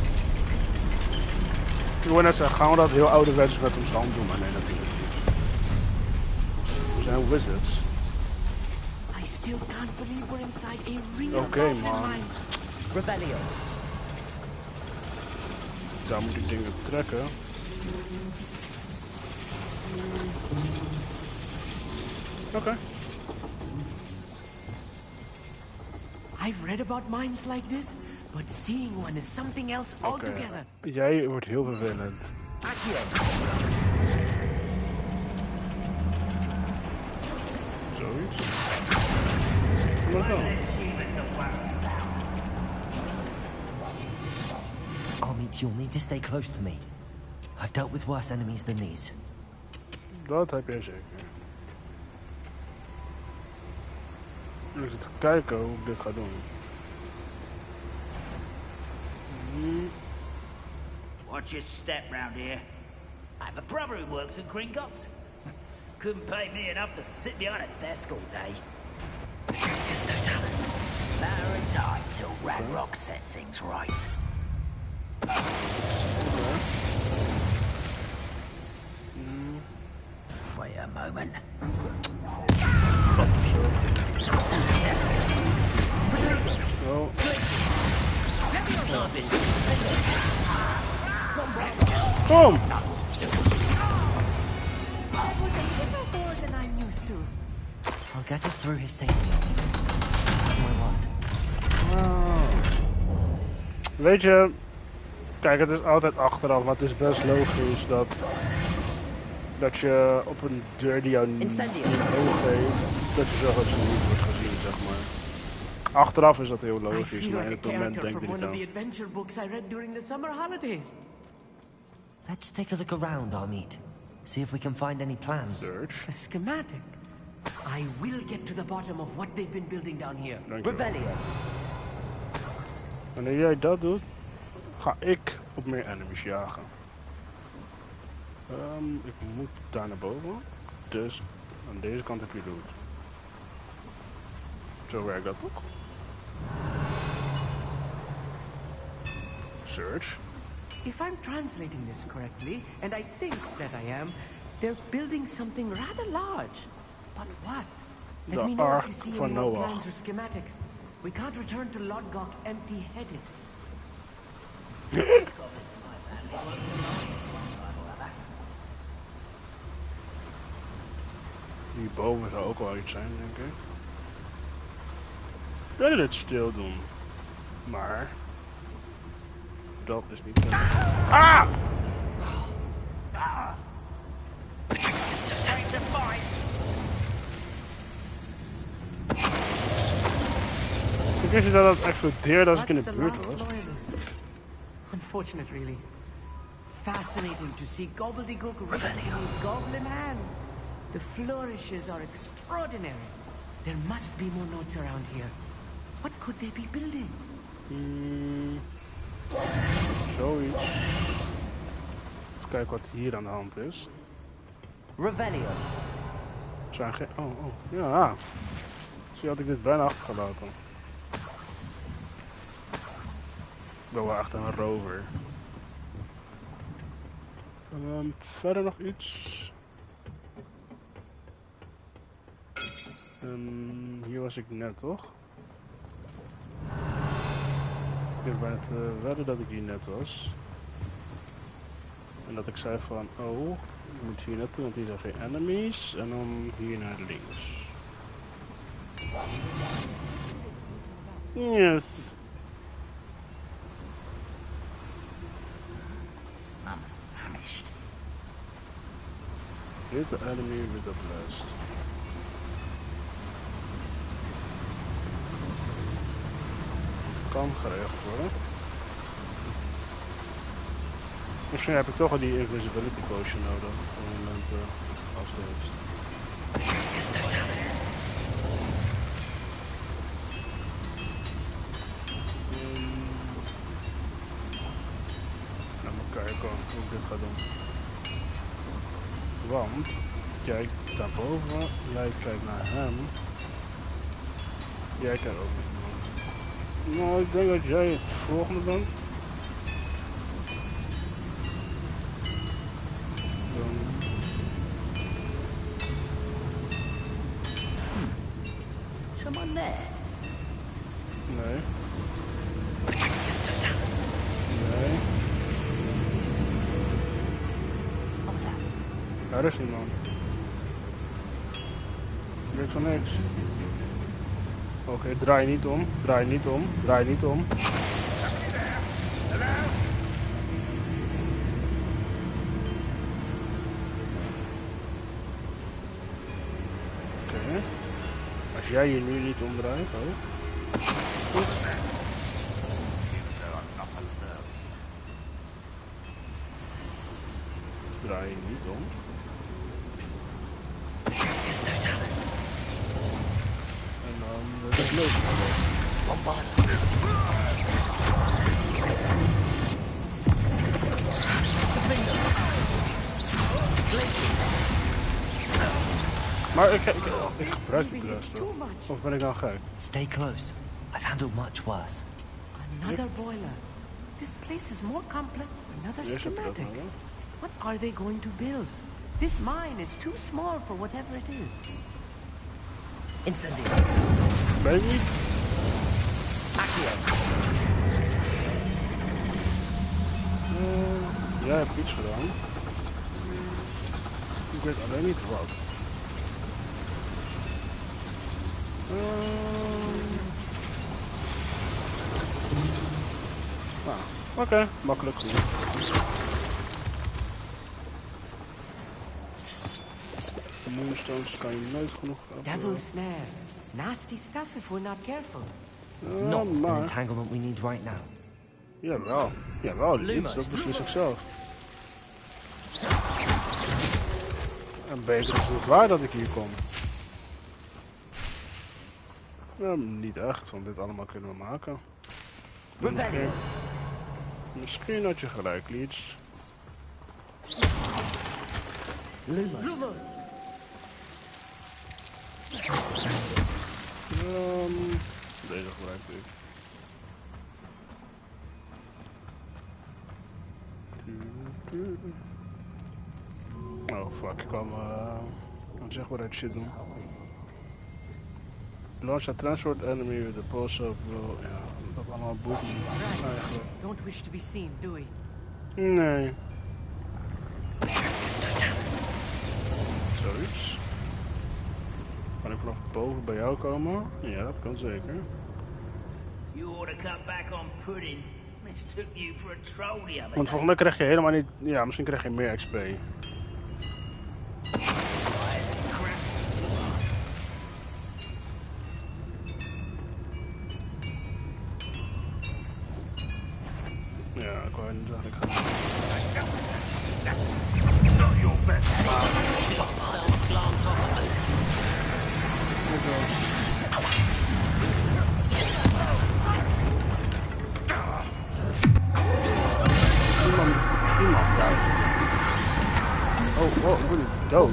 Ik wil net zeggen, gaan we dat heel ouderwets met ons hand doen, maar nee, natuurlijk niet. We zijn wizards. I still can't believe we're inside a real Oké, man. Revelio. Daar moet ik dingen trekken. Oké. I've read about mines like this, but seeing one is something else altogether. Jij wordt heel vervelend. Zoiets. Amit, you'll need to stay close to me. I've dealt with worse enemies than these. Dat heb jij zeker. Nu zit te kijken hoe ik dit ga doen. Watch your step round here. I have a brother who works in Gringotts. Couldn't pay me enough to sit behind a desk all day. There's no talents. Matter is hard till Ragnarok sets things right. Wait a moment. Oh. Kom! I'll get us through his safety. My word. Weet je, kijk, het is altijd achteraf, maar het is best logisch dat je op een deur die jou niet hoog heeft, dat je zorgt dat ze niet wordt gezien, zeg maar. Achteraf is dat heel logisch, maar in het moment denk ik niet aan. Let's take a look around, Amit. See if we can find any plans. Search. A schematic. I will get to the bottom of what they've been building down here. Revelio. Wanneer jij dat doet, ga ik op meer enemies jagen. Ik moet daar naar boven. Dus aan deze kant heb je loot. Zo werkt dat ook. Search. If I'm translating this correctly, and I think that I am, they're building something rather large. But what? Let me know if you see any more plans or schematics. We can't return to Lodgok empty-headed. Hierboven zou ook wel iets zijn, denk ik. Ik wil dit stil doen. Maar dat is niet zo. Ah! Ik wist niet dat het explodeerde als ik in de buurt was. Unfortunate, really. Fascinating to see gobbledygook written in a goblin hand. The flourishes are extraordinary. There must be more notes around here. What could they be building? Zoiets. Even kijken wat hier aan de hand is. Revelio. Zijn geen... Oh. Ja. Zie had ik dit bijna achtergelaten. Ik ben wel echt een rover. Verder nog iets. Hier was ik net, toch? Ik heb bijna te wedden dat ik hier net was. En dat ik zei van, oh, ik moet hier naartoe, want hier zijn geen enemies. En dan hier naar links. Yes. I'm famished. Hit the enemy with a blast. Kan geregeld worden. Misschien heb ik toch al die invisibility potion nodig op het moment als het Nou moet kijken hoe ik dit ga doen. Want jij kijkt daar boven, jij kijkt naar hem. Jij kijkt ook niet. Nou, ik denk dat jij het volgende bent. Someone there? Nee. Nee. Wat was dat? Daar is iemand. Niks van niks. Oké, draai niet om. Draai niet om. Draai niet om. Oké. Als jij je nu niet omdraait, oh. Goed. Draai je niet om. En dan is het leuk. Maar ik gebruik die rest. Of ben ik nou gek? Stay close. I've handled much worse. Another boiler. This place is more complex. Another schematic. What are they going to build? This mine is too small for whatever it is. Incendio. Baby. Accio. Jij hebt iets gedaan. Ik weet alleen niet wat. Nou, oké, makkelijk goed. Moonstones kan je nooit genoeg Devil's snare. Nasty stuff if we're not careful. Not an entanglement we need right now. Jawel, jawel, dat beslis ik zelf. En beter is het waar dat ik hier kom. Ja, niet echt, want dit allemaal kunnen we maken. Misschien had je gelijk, Leeds. Lumos. Deze gebruik ik. Oh fuck, ik kan zeg maar dat shit doen. Launch a transport enemy with the pulse of will. Ja, dat allemaal boeit me eigenlijk. Don't wish to be seen, do we? Nee. Zoiets. Kan ik vanaf boven bij jou komen? Ja, dat kan zeker. You ought to cut back on pudding. Mistook you for a troll the other day. Want volgens mij krijg je helemaal niet. Ja, misschien krijg je meer XP. Ja, ik wou niet zeggen, ik ga. Not your best Iemand daar. Oh, ik ben dood.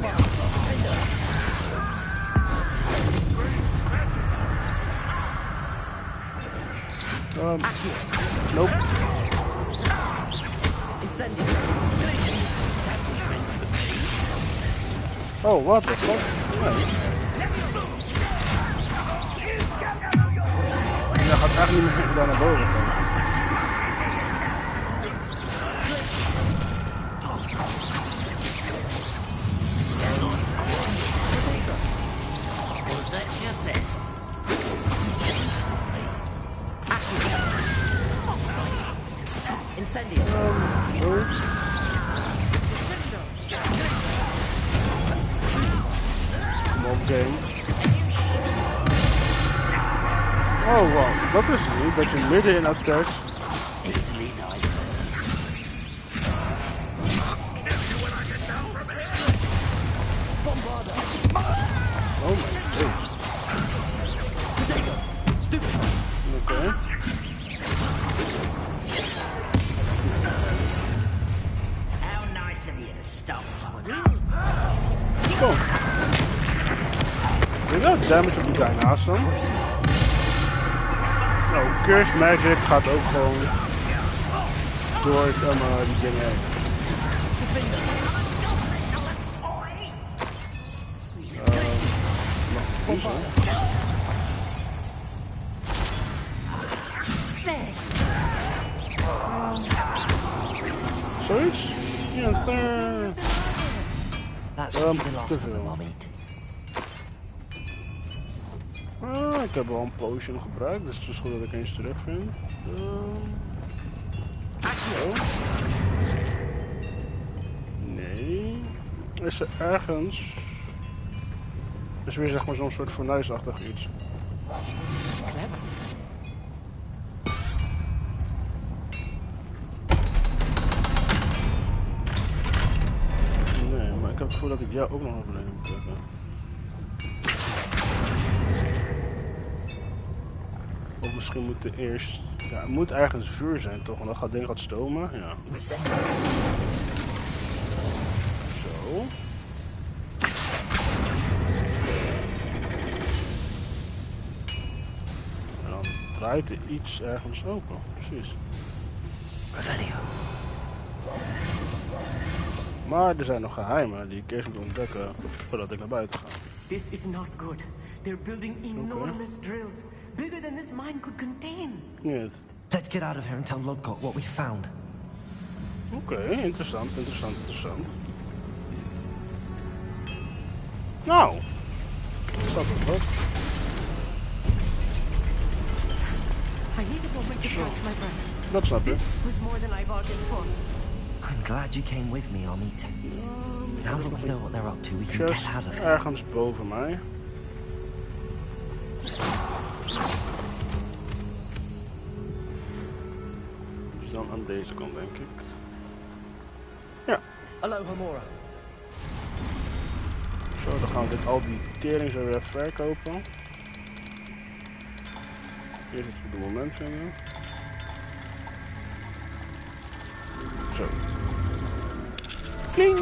Nope. Oh, what the fuck? Nee. Dat gaat echt niet meer daar naar boven gaan. Incendio. Kom op, game. Oh, wow. Dat is het niet. Dat je midden in attack. Oh my god. Oké. Kom. Wil je nou damage op die guy naast dan? Nou, Curse Magic gaat ook gewoon door die dingen heen. Zoiets? Ja, That's the last of them, I'll meet. Ik heb al een potion gebruikt, dus het is goed dat ik eens terugvind. Nee. Is er ergens... is weer zeg maar zo'n soort fornuisachtig iets. Nee, maar ik heb het gevoel dat ik jou ook nog naar beneden moet trekken. Of misschien moet er eerst... ja, het moet ergens vuur zijn toch, want dat gaat ding gaat stomen. Ja. Zo. En dan draait er iets ergens open, precies. Maar er zijn nog geheimen die ik eerst moet ontdekken voordat ik naar buiten ga. This is not good. They're building enormous drills, bigger than this mine could contain. Yes. Let's get out of here and tell Lodgott what we found. Oké, interessant. Nou, dat is wat. I need a moment to catch my breath. Dat snap je. This was more than I bargained for. I'm glad you came with me, Amit. Now that we know what they're up to, we can get out of here. Ergens boven mij. Dus dan aan deze kant, denk ik. Ja. Hallo, Hamora. Zo, dan gaan we dit al die tering zo weer verkopen. Eerst het goede moment vinden. Zo. Kling!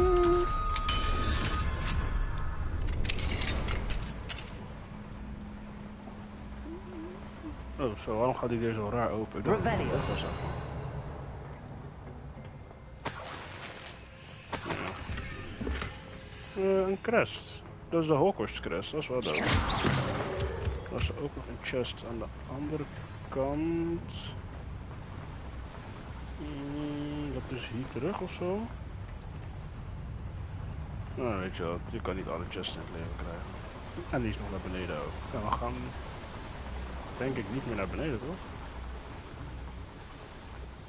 Oh, zo, waarom gaat die deur zo raar open? Een crest. Dat is de Hogwarts crest, dat is wel dood. Er is ook nog een chest aan de andere kant. Dat is hier terug of zo. Nou, weet je wat, je kan niet alle chests in het leven krijgen. En die is nog naar beneden ook. En we gaan denk ik niet meer naar beneden, toch?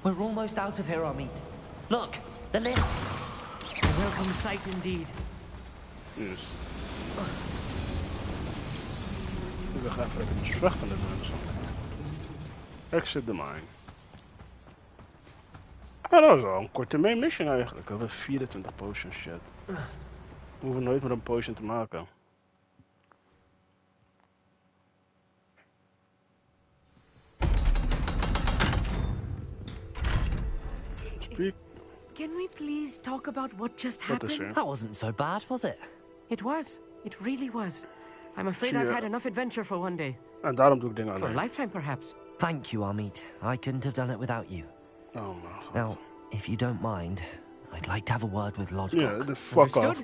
We're almost out of here, Amit. Look, the lift. A welcome sight indeed. Yes. We gaan even weg van de mensen. Exit the mine. Ah, dat was wel een korte main mission eigenlijk. We hebben 24 potions, chat. We hoeven nooit meer een potion te maken. Speak. Can we please talk about what just happened? That wasn't so bad, was it? It was. It really was. I'm afraid I've had enough adventure for one day. En daarom doe ik dingen alleen. For a lifetime, perhaps. Thank you, Amit. I couldn't have done it without you. Oh my God. Now, if you don't mind, I'd like to have a word with Lodgott. Yeah, the fuck off.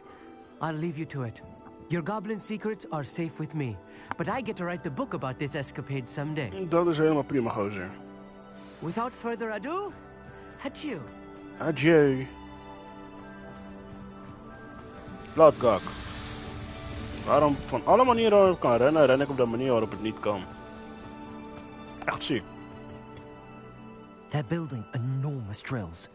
I'll leave you to it. Your goblin secrets are safe with me. But I get to write the book about this escapade someday. Dat is helemaal prima, gozer. Without further ado, adieu. Adieu. Lodgott. Waarom van alle manieren waarop ik kan rennen, ren ik op de manier waarop het niet kan. Echt ziek. They're building enormous drills.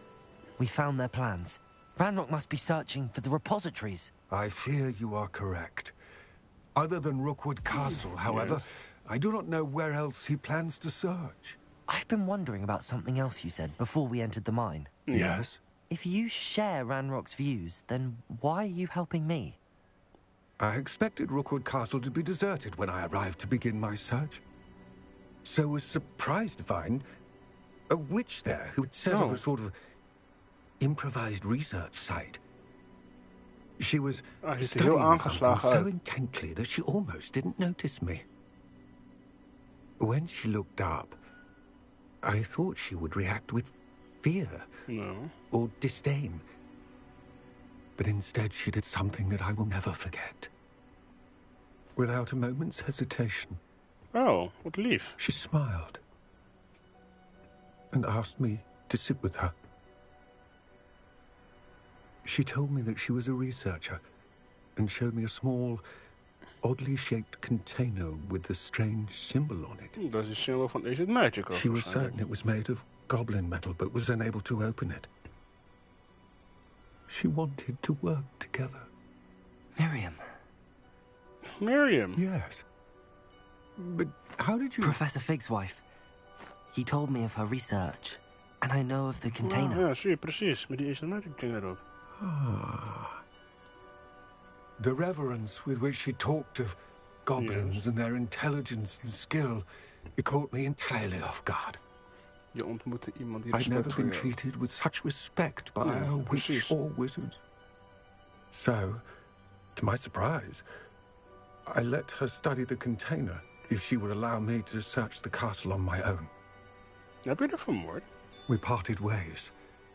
We found their plans. Ranrock must be searching for the repositories. I fear you are correct. Other than Rookwood Castle, however, I do not know where else he plans to search. I've been wondering about something else you said before we entered the mine. Yes? If you share Ranrock's views, then why are you helping me? I expected Rookwood Castle to be deserted when I arrived to begin my search. So was surprised to find a witch there who had set up a sort of improvised research site. She was studying something so intently that she almost didn't notice me. When she looked up, I thought she would react with fear or disdain. But instead she did something that I will never forget. without a moment's hesitation. Oh, what lief. She smiled and asked me to sit with her. She told me that she was a researcher and showed me a small, oddly shaped container with a strange symbol on it. Dat is een symbol van Is It Magical? She was certain it was made of goblin metal, but was unable to open it. She wanted to work together. Miriam. Miriam? Yes. But how did you... Professor Fig's wife. He told me of her research, and I know of the container. Ja, zie je, precies. Met die Is It Magical ding erop. The reverence with which she talked of goblins and their intelligence and skill, it caught me entirely off guard. Je ontmoette iemand die I'd never been treated with such respect by a witch or wizard. So, to my surprise, I let her study the container if she would allow me to search the castle on my own. Heb je er vermoord? We parted ways,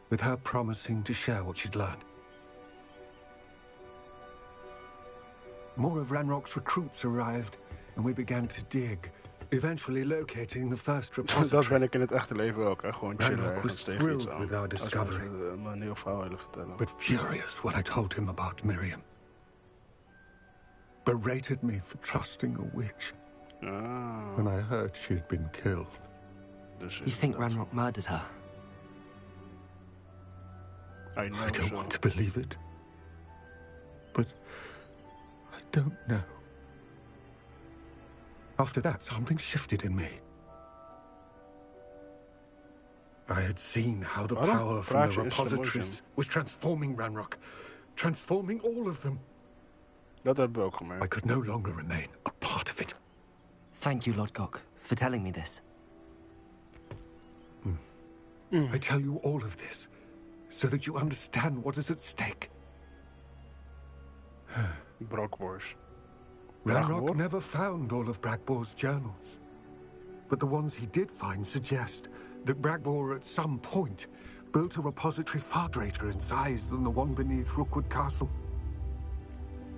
with her promising to share what she'd learned. More of Ranrock's recruits arrived, and we began to dig, eventually locating the first repository. Dat ben ik in het echte leven ook, hè? Gewoon chillen Ranrock was thrilled with our discovery, een heel verhaal willen vertellen. but furious when I told him about Miriam. Berated me for trusting a witch. When I heard she'd been killed. You think Ranrock murdered her? I don't want to believe it. But I don't know. After that, something shifted in me. I had seen how the power from the repositories was transforming Ranrock. Transforming all of them. Dat hebben we ook gemerkt. I could no longer remain a part of it. Thank you, Lodgok, for telling me this. I tell you all of this so that you understand what is at stake. Brokbor's. Ranrock never found all of Bragbor's journals. But the ones he did find suggest that Bragbor at some point built a repository far greater in size than the one beneath Rookwood Castle.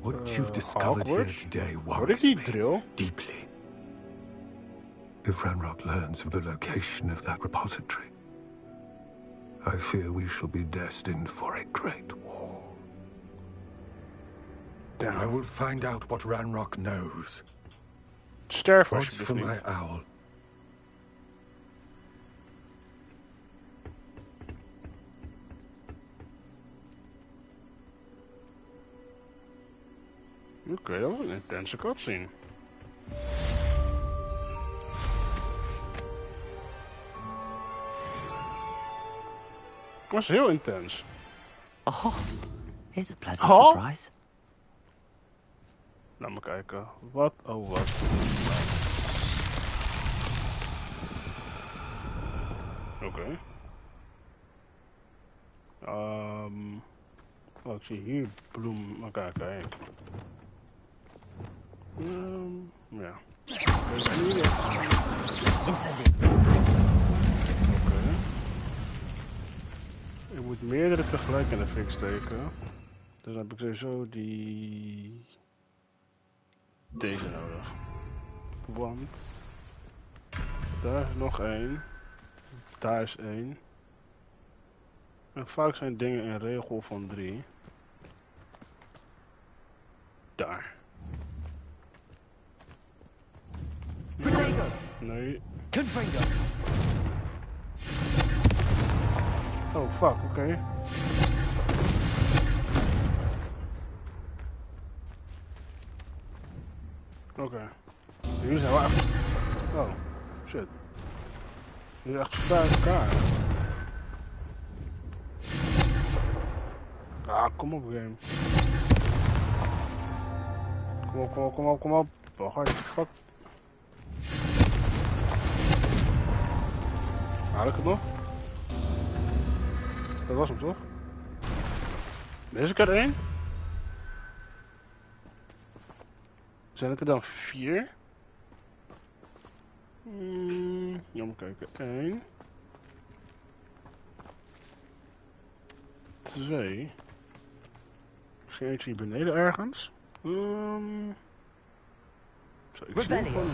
What you've discovered here today worries me deeply. If Ranrock learns of the location of that repository, I fear we shall be destined for a great war. I will find out what Ranrock knows. Watch for my owl. Oké, dat was een intense cutscene. Dat was heel intens. Oh, here's a pleasant surprise. Laat me kijken. Wat? Oh, wat? Oké. Oh, ik zie hier bloem. Oké, kijk. Ja. Oké. Ik moet meerdere tegelijk in de fik steken. Dus dan heb ik sowieso deze nodig. Want daar is nog één. Daar is één. En vaak zijn dingen in regel van 3. Daar. Nee. Oh fuck, oké. Oké. Jullie zijn wel echt... Oh, shit. Jullie zijn echt ver uit elkaar. Ah, kom op game. Kom op, kom op, kom op, kom op. Oh, hard, fuck. Haal ik het nog? Dat was hem toch? Deze keer 1? Zijn het er dan 4? Even kijken. 1. 2. Misschien eentje hier beneden ergens. Ik zie hem gewoon.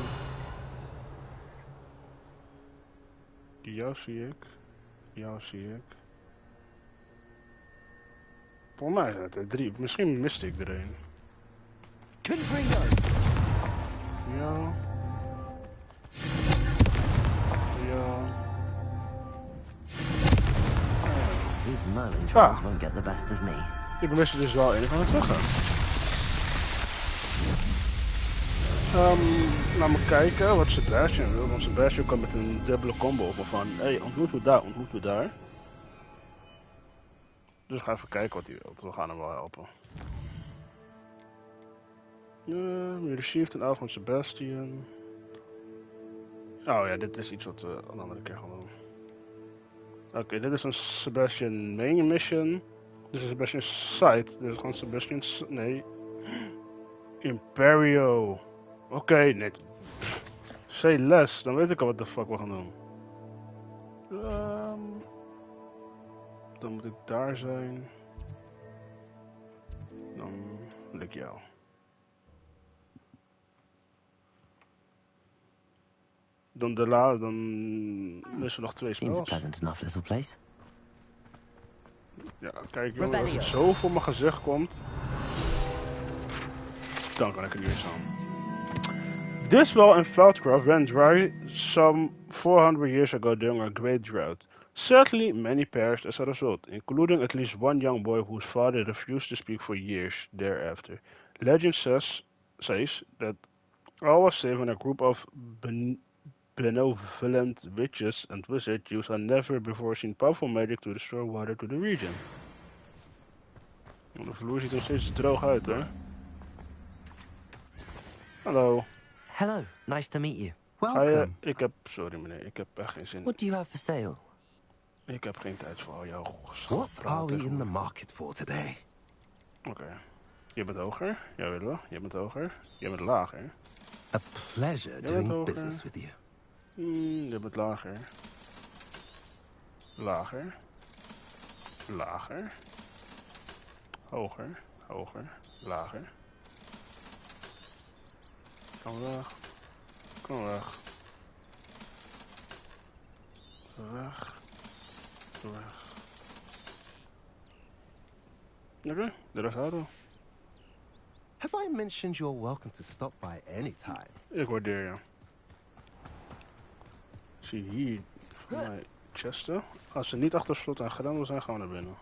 Jou zie ik. Jou zie ik. Volgens mij zijn het er 3. Misschien miste ik er een. Ja. Ja. These Merlin trolls won't get the best of me. Ik mis er dus wel een van het teruggaan. Laat me kijken wat Sebastian wil, want Sebastian kan met een dubbele combo op van hey, ontmoeten we daar. Dus ga even kijken wat hij wil, we gaan hem wel helpen. We received een avond van Sebastian. Oh ja, dit is iets wat we een andere keer gaan doen. Oké, dit is een Sebastian main mission. Dit is een Sebastian site. Dit is gewoon Sebastian... Nee. Imperio. Oké, nee. Say less. Dan weet ik al wat de fuck we gaan doen. Dan moet ik daar zijn. Dan wil ik jou. Dan is er nog 2 spels. Seems a pleasant enough little place. Ja, kijk jongen, als het zo voor mijn gezicht komt, dan kan ik er nu eens aan. This well in Feldcroft ran dry some 400 years ago during a great drought. Sadly, many perished as a result, including at least one young boy whose father refused to speak for years thereafter. Legend says that all was saved when a group of benevolent witches and wizards used a never before seen powerful magic to restore water to the region. De vloer ziet er nog steeds droog uit, hè? Hallo. Hello, nice to meet you. Welcome. Sorry meneer, ik heb echt geen zin. What do you have for sale? Ik heb geen tijd voor al jouw What are we in the market for today? Oké. Je bent hoger. Jij wil wel. Je bent hoger. Je bent lager. A pleasure doing business with you. Je bent lager. Lager. Lager. Hoger. Hoger. Lager. Kom weg. Kom weg. Weg. Weg. Oké, de rest auto. Have I mentioned you're welcome to stop by any time? Ik waardeer je. Zie hier mijn chesten. Als ze niet achter slot en grendel zijn, gaan we naar binnen.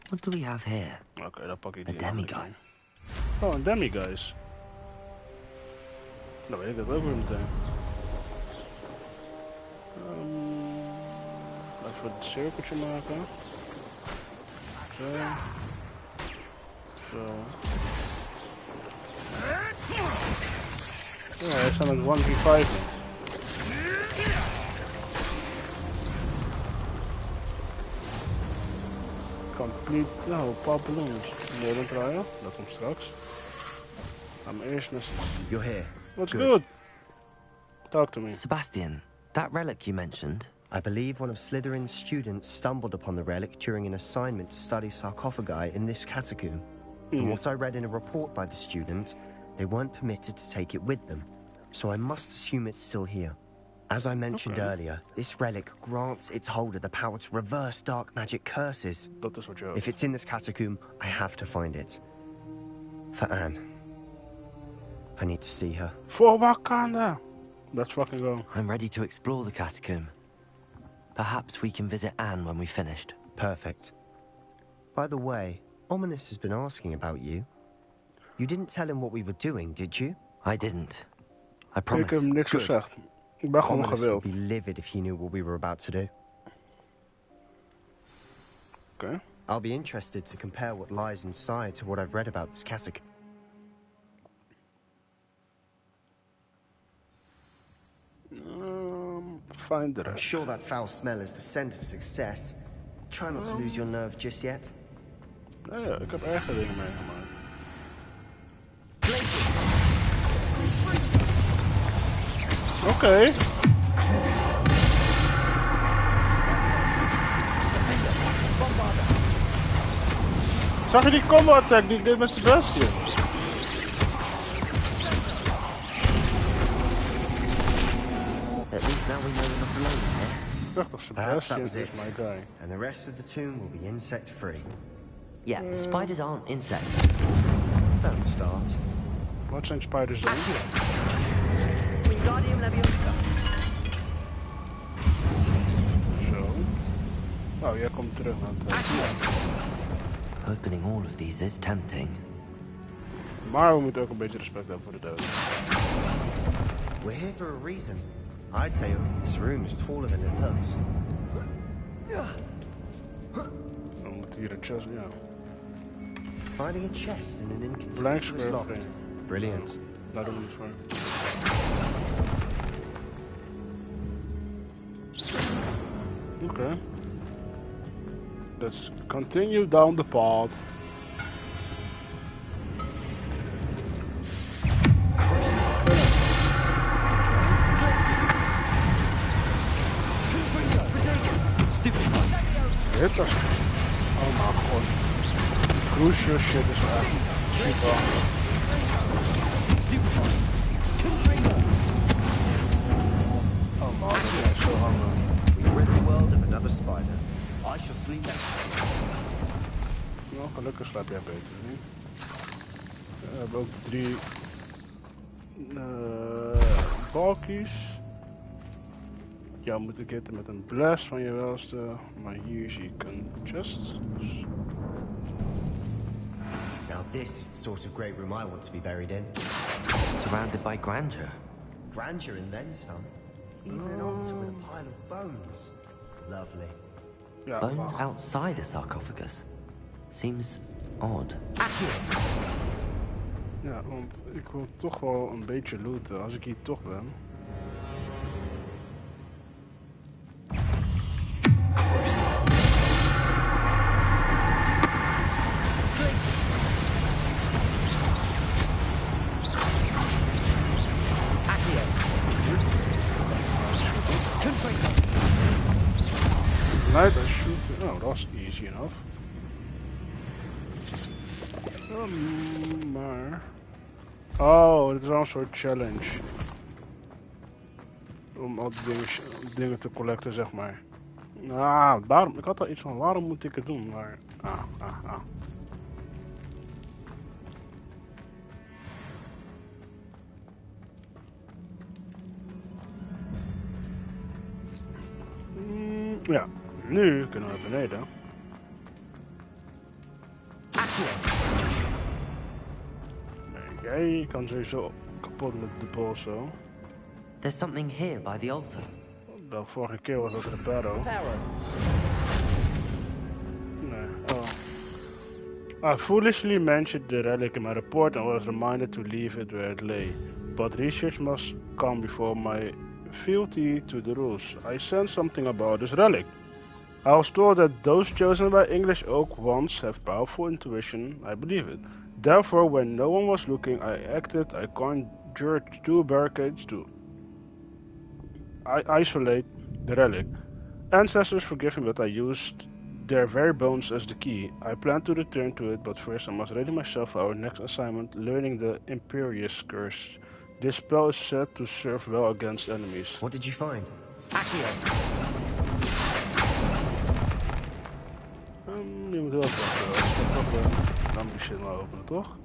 What do we have here? Oké, dan pak ik die. A demiguy. Oh, een demiguys. Dan weet ik dat ook weer meteen. Even het cirkeltje maken. Zo. Zo. Ja, hij staat met 1v5. Complete. Nou, een paar balloons. Modern trial, dat komt straks. Gaan we eerst naar. You're here. What's good? Talk to me. Sebastian, that relic you mentioned. I believe one of Slytherin's students stumbled upon the relic during an assignment to study sarcophagi in this catacomb. From what I read in a report by the student, they weren't permitted to take it with them, so I must assume it's still here. As I mentioned earlier, this relic grants its holder the power to reverse dark magic curses. If it's in this catacomb, I have to find it. For Anne. I need to see her. For Wakanda! Let's fucking go. I'm ready to explore the catacomb. Perhaps we can visit Anne when we've finished. Perfect. By the way, Ominous has been asking about you. You didn't tell him what we were doing, did you? I didn't. I promise. Ik heb hem niks gezegd. Ik ben gewoon Ominous gewild. would be livid if he knew what we were about to do. Okay. I'll be interested to compare what lies inside to what I've read about this catacomb. Find the I'm sure that foul smell is the scent of success. Try not to lose your nerve just yet. Nou ja, ik heb erger dingen meegemaakt. Oké. Zag je die combo attack die ik deed met Sebastian? Perhaps that was it. My guy. And the rest of the tomb will be insect-free. Yeah, the spiders aren't insects. Don't start. Wat zijn spiders dan? Wingardium Leviosa. Zo. Oh, jij komt terug naar het... Opening all of these is tempting. Maar we moeten ook een beetje respect hebben voor de dood. We're here for a reason. I'd say this room is taller than it looks. We moeten hier een chest, ja. Finding a chest in an inconspicuous loft. Brilliant. Daar doen we het voor. Okay. Let's continue down the path. Dit was... Oh mijn god. Crucial shit is echt super. Oh man, dat is zo handig. We rid the world of another spider. I shall sleep next to you. Nou, gelukkig slaap jij beter, niet? We hebben ook 3 balkies. Ja, moet ik hitten met een blast van je welste, maar hier zie ik een chest. Now this is the sort of great room I want to be buried in. Surrounded by grandeur. Grandeur and then some. Even an altar with a pile of bones. Lovely. Ja, bones outside a sarcophagus. Seems odd. Ja, want ik wil toch wel een beetje looten als ik hier toch ben. Sniper shooting. Oh, that's easy enough. Maar... Oh, dit is wel een soort challenge. Om al die dingen te collecten, zeg maar. Ah, daarom, ik had al iets van, waarom moet ik het doen? Maar... Ja, nu kunnen we naar beneden. Jij kan sowieso kapot met de bol zo. There's something here by the altar. De vorige keer was dat Reparo. Nee, oh. I foolishly mentioned the relic in my report and was reminded to leave it where it lay. But research must come before my fealty to the rules. I sensed something about this relic. I was told that those chosen by English oak once have powerful intuition. I believe it. Therefore, when no one was looking, I acted. I conjured 2 barricades to isolate the relic. Ancestors forgive me, but I used their very bones as the key. I plan to return to it, but first I must ready myself for our next assignment, learning the Imperious Curse. This spell is said to serve well against enemies. What did you find? Je moet wel toch dan die shit maar openen, toch?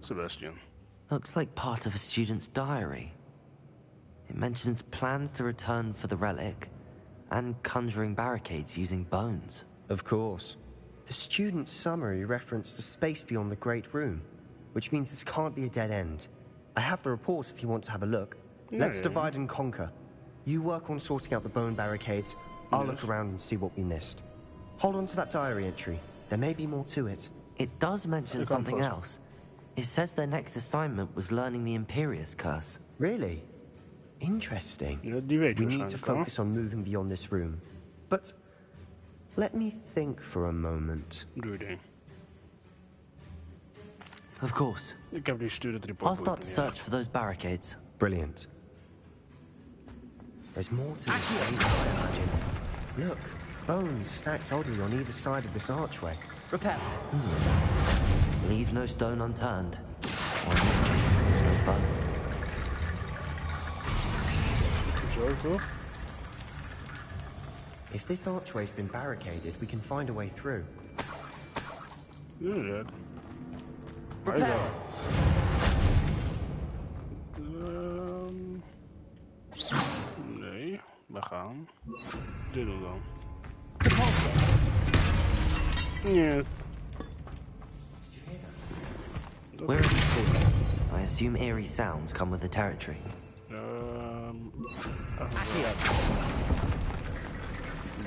Sebastian. Looks like part of a student's diary. It mentions plans to return for the relic and conjuring barricades using bones. Of course. The student's summary referenced a space beyond the Great Room, which means this can't be a dead end. I have the report if you want to have a look. Let's divide and conquer. You work on sorting out the bone barricades. I'll look around and see what we missed. Hold on to that diary entry. There may be more to it. It does mention something else. It says their next assignment was learning the Imperious Curse. Really? Interesting. We need to focus on moving beyond this room. But let me think for a moment. Of course. I'll start to search for those barricades. Brilliant. There's more to this than I imagine. Look, bones stacked oddly on either side of this archway. Repair. Leave no stone unturned. Or in this case, no bone. Zo, toch? If this archway's been barricaded, we can find a way through. Inderdaad. Nee, we gaan. Dit doen we dan. Yes. Where are we to? I assume eerie sounds come with the territory.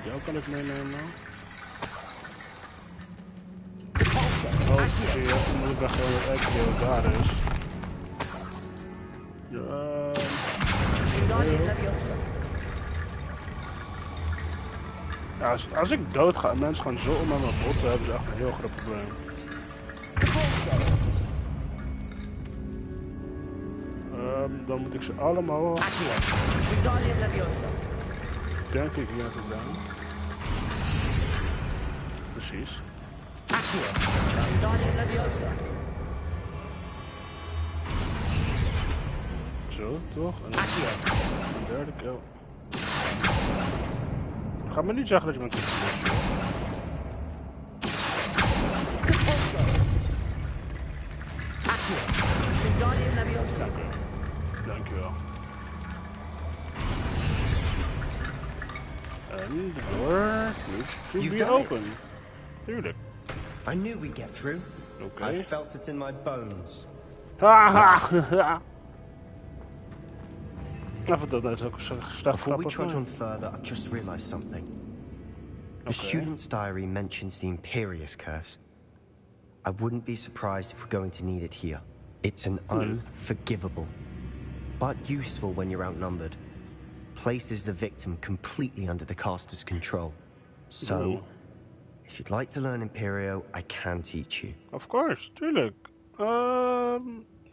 Jou kan ik meenemen. Oh, zie je, dan moet ik dan gewoon het Accio daar is. Ja, als ik dood ga en mensen gaan zo om met mijn botten, hebben ze echt een heel groot probleem. Dan moet ik ze allemaal... Denk ik hier naartoe gaan. Precies. Zo, toch? En dan een derde kill. Ga me niet zeggen dat je bent goed. Dankjewel. En de door needs to be open. Tuurlijk. I knew we'd get through. Okay. I felt it in my bones. Haha! Dat is ook zo slecht. Before we trudge on further, I've just realized something. The student's diary mentions the Imperious Curse. I wouldn't be surprised if we're going to need it here. It's an unforgivable, but useful when you're outnumbered. Places the victim completely under the caster's control. So, if you'd like to learn Imperio, I can teach you. Of course, tuurlijk.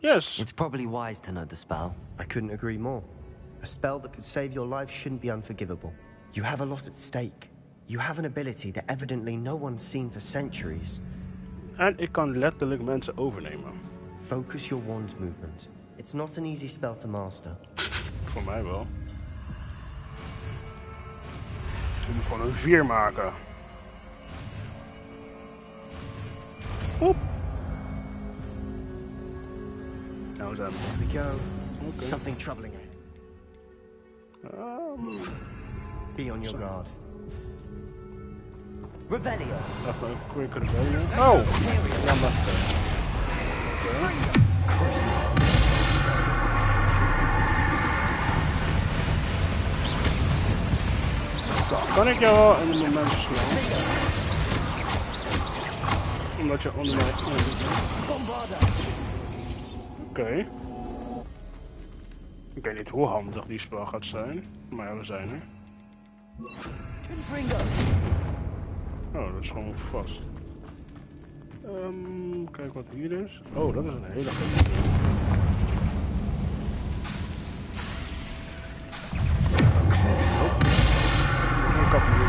Yes. It's probably wise to know the spell. I couldn't agree more. A spell that could save your life shouldn't be unforgivable. You have a lot at stake. You have an ability that evidently no one's seen for centuries. En ik kan letterlijk mensen overnemen. Focus your wand movement. It's not an easy spell to master. Voor mij wel. Je moet gewoon een 4 maken. Oep. Nou zijn we. Here we go. Okay. Something troubling you. Be on your guard. Revelio. Wacht maar, quick Revelio. Oh! Ja, wacht even. Dan kan ik jou wel in een moment slaan. Omdat je onder mij zit. Oké. Ik weet niet hoe handig die spel gaat zijn, maar ja, we zijn er. Oh, dat is gewoon vast. Kijk wat hier is. Oh, dat is een hele goede ding. Ik heb hier.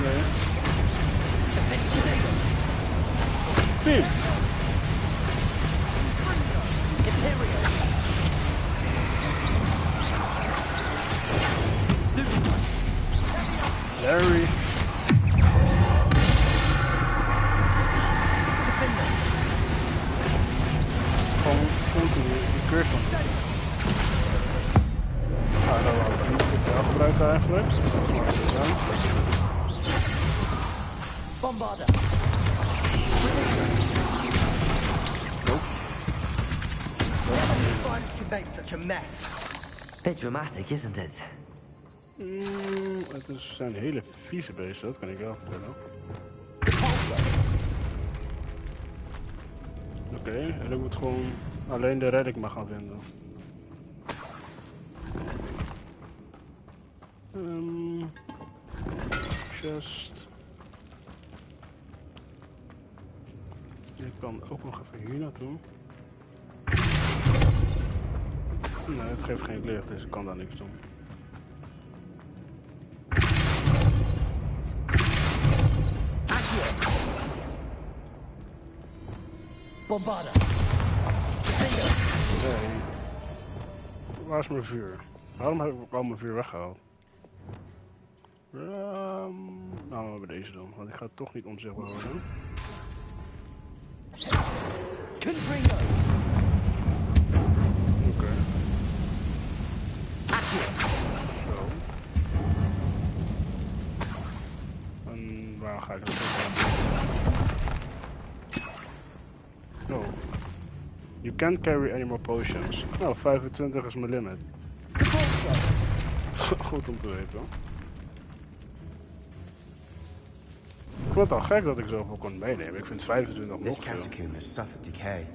Nee. Pim. Larry. Gewoon continu die curve. Ah, dat wou ik niet goed gebruiken eigenlijk. Bombarda. To make such a mess. Bit dramatic, isn't it? Het zijn hele vieze beesten, dat kan ik wel vertellen. Oké, en ik moet gewoon alleen de reddick maar gaan vinden. Chest. Ik kan ook nog even hier naartoe. Nee, het geeft geen licht, dus ik kan daar niks doen. Bombarda. Waar is mijn vuur? Waarom heb ik al mijn vuur weggehaald? Nou, we hebben deze dan, want ik ga het toch niet onzichtbaar worden. Oké. Zo. En waar ga ik naartoe? Oh. You can't carry any more potions. Nou, 25 is mijn limit. Goed om te weten. Ik vond het al gek dat ik zoveel kon meenemen. Ik vind 25 nog This veel. catacomb has suffered decay,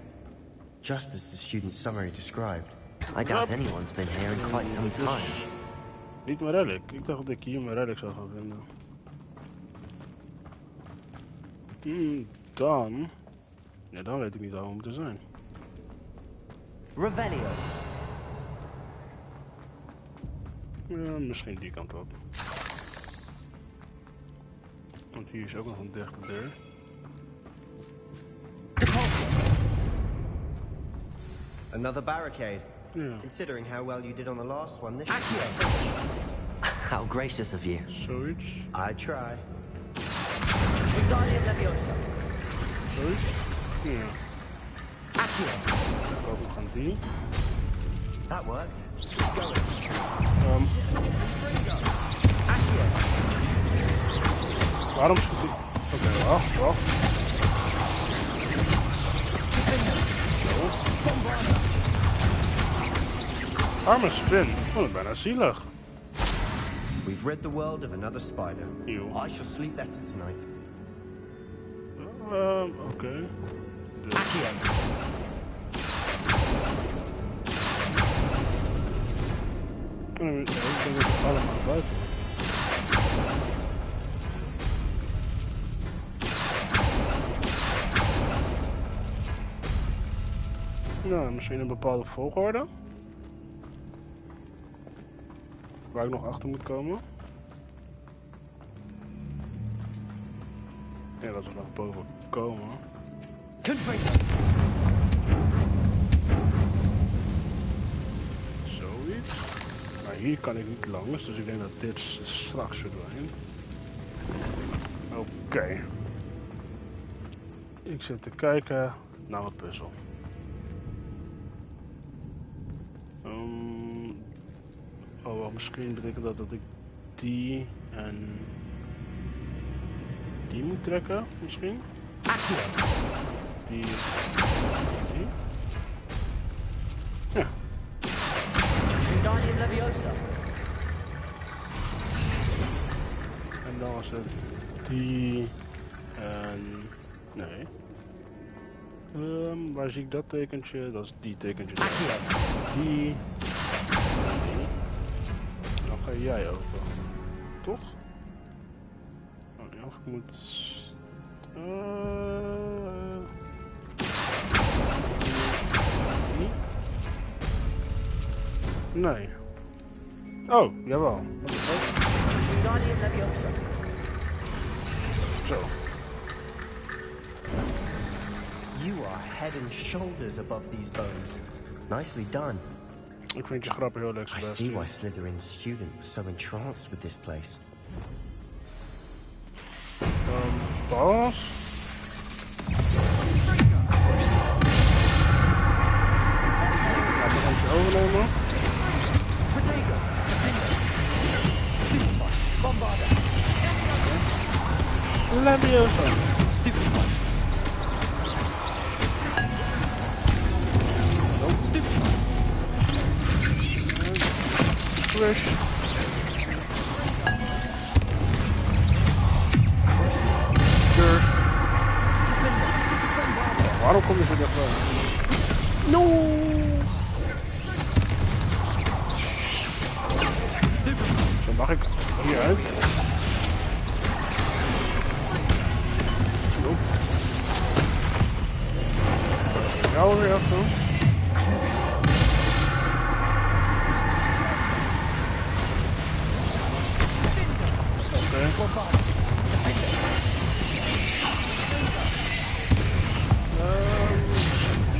just as the student's summary described. I doubt anyone's been here in quite some time. Niet mijn relic. Ik dacht dat ik hier mijn relic zou gaan vinden. Dan... Ja, dan weet ik niet waar we moeten zijn. Revelio. Ja, misschien die kant op. Want hier is ook nog een dichte deur. Another barricade. Yeah. Considering how well you did on the last one, this How gracious of you. Zoiets. I try. Zoiets? Ja. Ook nog aan die. That worked. Waarom schiet ik? Oké, wacht. Arme spin. Oh, dat is bijna zielig. We've rid the world of another spider. Ew. I shall sleep better tonight. Oké. Ik denk dat het allemaal buiten. Nou, misschien een bepaalde volgorde. Waar ik nog achter moet komen. Ja, dat we nog boven komen. Zoiets. Maar hier kan ik niet langs, dus ik denk dat dit straks verdwijnt. Oké. Ik zit te kijken naar wat puzzel. Oh, misschien betekent dat ik die en die moet trekken, misschien? Die. Ja. En dan was het die en... nee. Waar zie ik dat tekentje? Dat is die tekentje. Die. Dan ga jij open. Toch? Oh nee, of ik moet... Nee. Oh, jawel. Wat is dat? Zo. You are head and shoulders above these bones. Nicely done. Ik vind je grappen heel leuk. I see why Slytherin's student was so entranced with this place. Boss? Laat ik eentje overnemen. Leviosa. Fresh. Waarom kom je zo dichtbij? No! Zo mag ik hieruit. Nope. Jou weer af doen.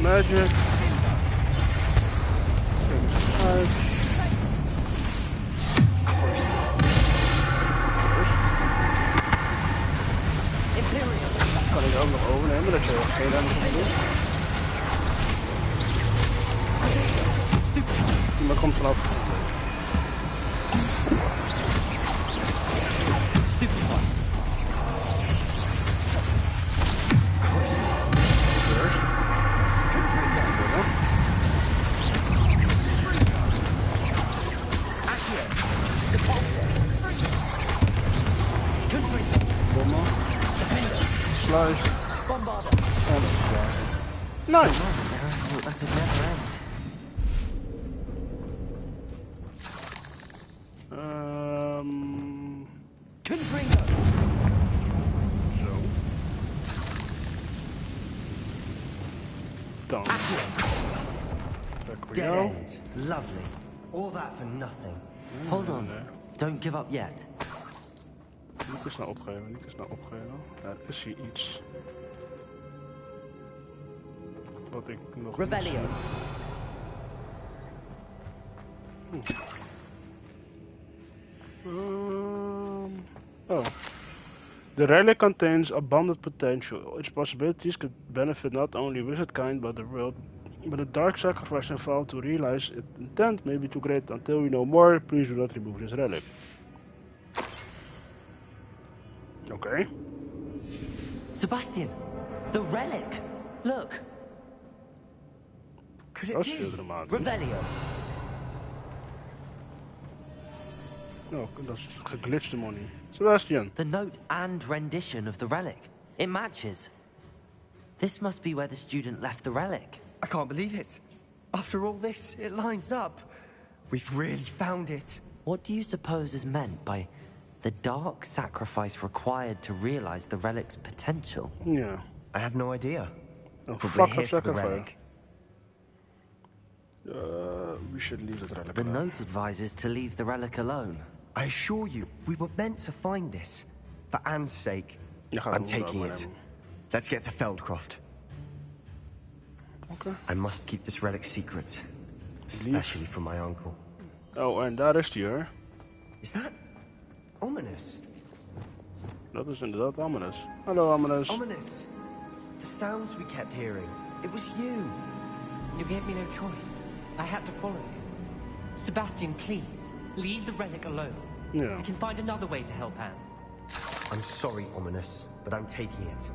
Magic. komt vanaf. Slice. En nice. That's a never end. Zo. Dan. Dead end. Lovely. All that for nothing. Hold on. Don't give up yet. Niet te snel opgeven, niet te snel opgeven. Er is hier iets. Wat ik nog Revelio. Oh. The relic contains abundant potential. Its possibilities could benefit not only wizard kind but the world. But the dark sacrifice involved to realize its intent may be too great. Until we know more, please do not remove this relic. Okay. Sebastian, the relic. Look. Could it be Revelio? No, dat is geglitchte money. Sebastian. The note and rendition of the relic. It matches. This must be where the student left the relic. I can't believe it. After all this, it lines up. We've really found it. What do you suppose is meant by the dark sacrifice required to realize the relic's potential? Yeah. I have no idea. But we're here for the relic. We should leave the relic. The note advises to leave the relic alone. I assure you, we were meant to find this. For Anne's sake. I'm taking it. Let's get to Feldcroft. Okay. I must keep this relic secret. Especially from my uncle. Oh, en daar is die hoor. Is that ominous? Dat is inderdaad ominous. Hallo ominous. Ominous. The sounds we kept hearing. It was you. You gave me no choice. I had to follow you. Sebastian, please, leave the relic alone. Yeah. We can find another way to help Anne. I'm sorry, Ominous, but I'm taking it.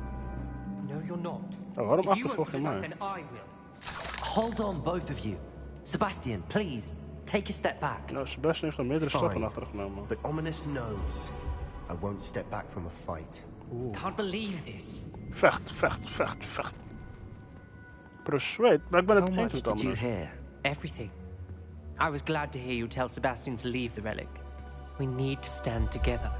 No, you're not. Oh, waarom if you won't achtervolg je give it mij? up, then I will. Hold on, both of you. Sebastian, please, take a step back. Nou, Sebastian heeft al meerdere stappen achter genomen. But Ominous knows I won't step back from a fight. Can't believe this. Vecht. Persuade, maar ik ben het eens met Did you Ominous. hear? Everything. I was glad to hear you tell Sebastian to leave the relic. We need to stand together.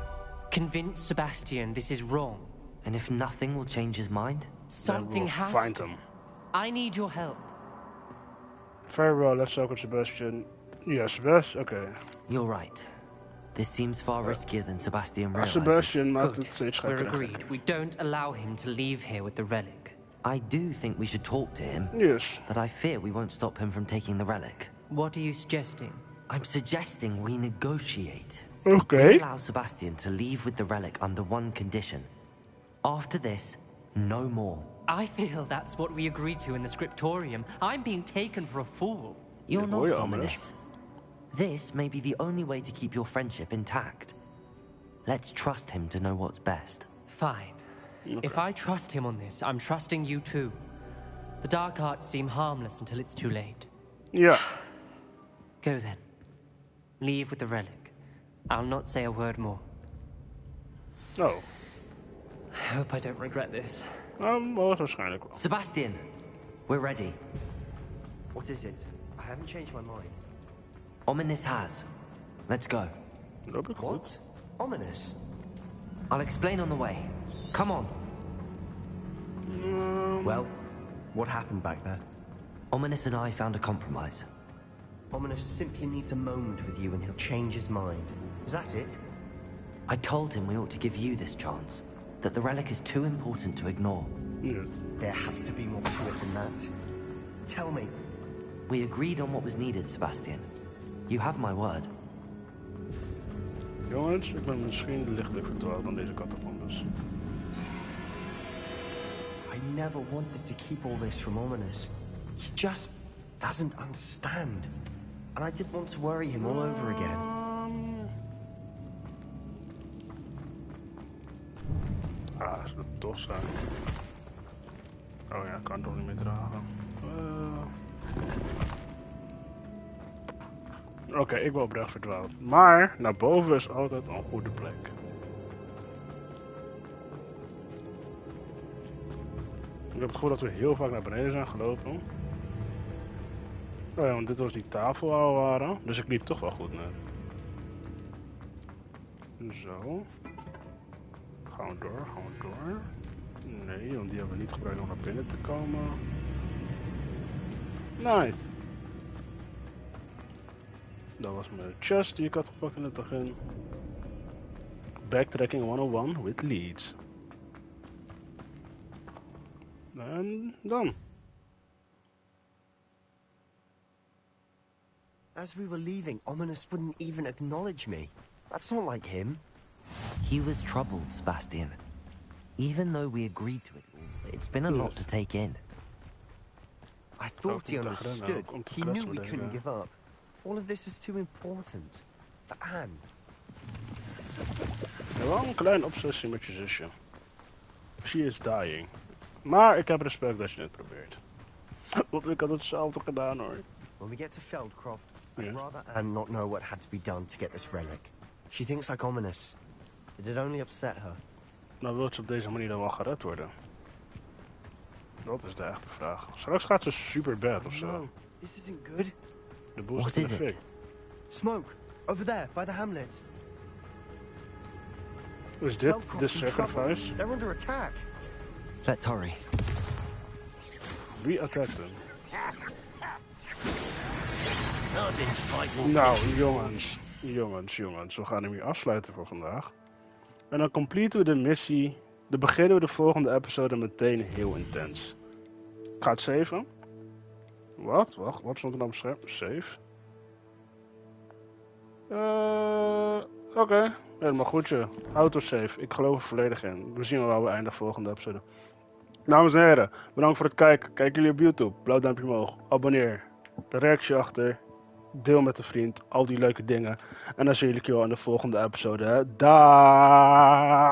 Convince Sebastian this is wrong. And if nothing will change his mind? Something then we'll has find to. him. I need your help. Very well, let's talk with Sebastian. Yes, Wes, okay. You're right. This seems far riskier than Sebastian realizes. Sebastian maakt Good. het steeds We're gekker. agreed. We don't allow him to leave here with the relic. I do think we should talk to him. Yes. But I fear we won't stop him from taking the relic. What are you suggesting? I'm suggesting we negotiate. Okay. We allow Sebastian to leave with the relic under one condition. After this, no more. I feel that's what we agreed to in the scriptorium. I'm being taken for a fool. You're not ominous. This may be the only way to keep your friendship intact. Let's trust him to know what's best. Fine. If I trust him on this, I'm trusting you too. The dark arts seem harmless until it's too late. Yeah. Go then. Leave with the relic. I'll not say a word more. Oh. I hope I don't regret this. Waarschijnlijk wel. Sebastian, we're ready. What is it? I haven't changed my mind. Ominous has. Let's go. What? Ominous? I'll explain on the way. Come on. Well, what happened back there? Ominous and I found a compromise. Ominous simply needs a moment with you and he'll change his mind. Is that it? I told him we ought to give you this chance. That the relic is too important to ignore. Yes. There has to be more to it than that. Tell me. We agreed on what was needed, Sebastian. You have my word. Jongens, ik ben misschien lichtelijk verdwaald aan deze catacombes. I never wanted to keep all this from Ominous. He just doesn't understand. and I didn't want to worry him all over again. Ah, dat zou tof zijn. Oh ja, ik kan het toch niet meer dragen. Oké, ik ben oprecht verdwaald. Maar naar boven is altijd een goede plek. Ik heb het gevoel dat we heel vaak naar beneden zijn gelopen. Oh ja, want dit was die tafel waar we waren. Dus ik liep toch wel goed net. Zo. Gaan we door, gaan we door. Nee, want die hebben we niet gebruikt om naar binnen te komen. Nice. Dat was mijn chest die ik had gepakt in het begin. Backtracking 101 with leads. En dan. As we were leaving, Ominous wouldn't even acknowledge me. That's not like him. He was troubled, Sebastian. Even though we agreed to it all, it's been a lot to take in. I thought he understood. He knew we couldn't give up. All of this is too important. For Anne. Ik heb wel een kleine obsessie met je zusje. She is dying. Maar ik heb respect dat je het probeert. Want ik had hetzelfde gedaan hoor. When we get to Feldcroft, I'd rather Anne not know what had to be done to get this relic. She thinks like Ominous. It'd only upset her. Nou wil ze op deze manier dan wel gered worden? Dat is de echte vraag. Straks gaat ze super bad of zo. No, this isn't good. De boel zit in de fik. Smoke, over there, by the hamlet. Is dit de sacrifice? They're under attack. Let's hurry. Wie attacked them? Nou, jongens, we gaan hem hier afsluiten voor vandaag. En dan completen we de missie. Dan beginnen we de volgende episode meteen heel intens. Gaat saven? Wat stond er nou op het scherm? Save? Oké, helemaal goedje. Autosave, ik geloof er volledig in. We zien wel waar we eindigen volgende episode. Dames en heren, bedankt voor het kijken. Kijken jullie op YouTube? Blauw duimpje omhoog. Abonneer. De reactie achter. Deel met een vriend. Al die leuke dingen. En dan zie ik jullie in de volgende episode. Daag!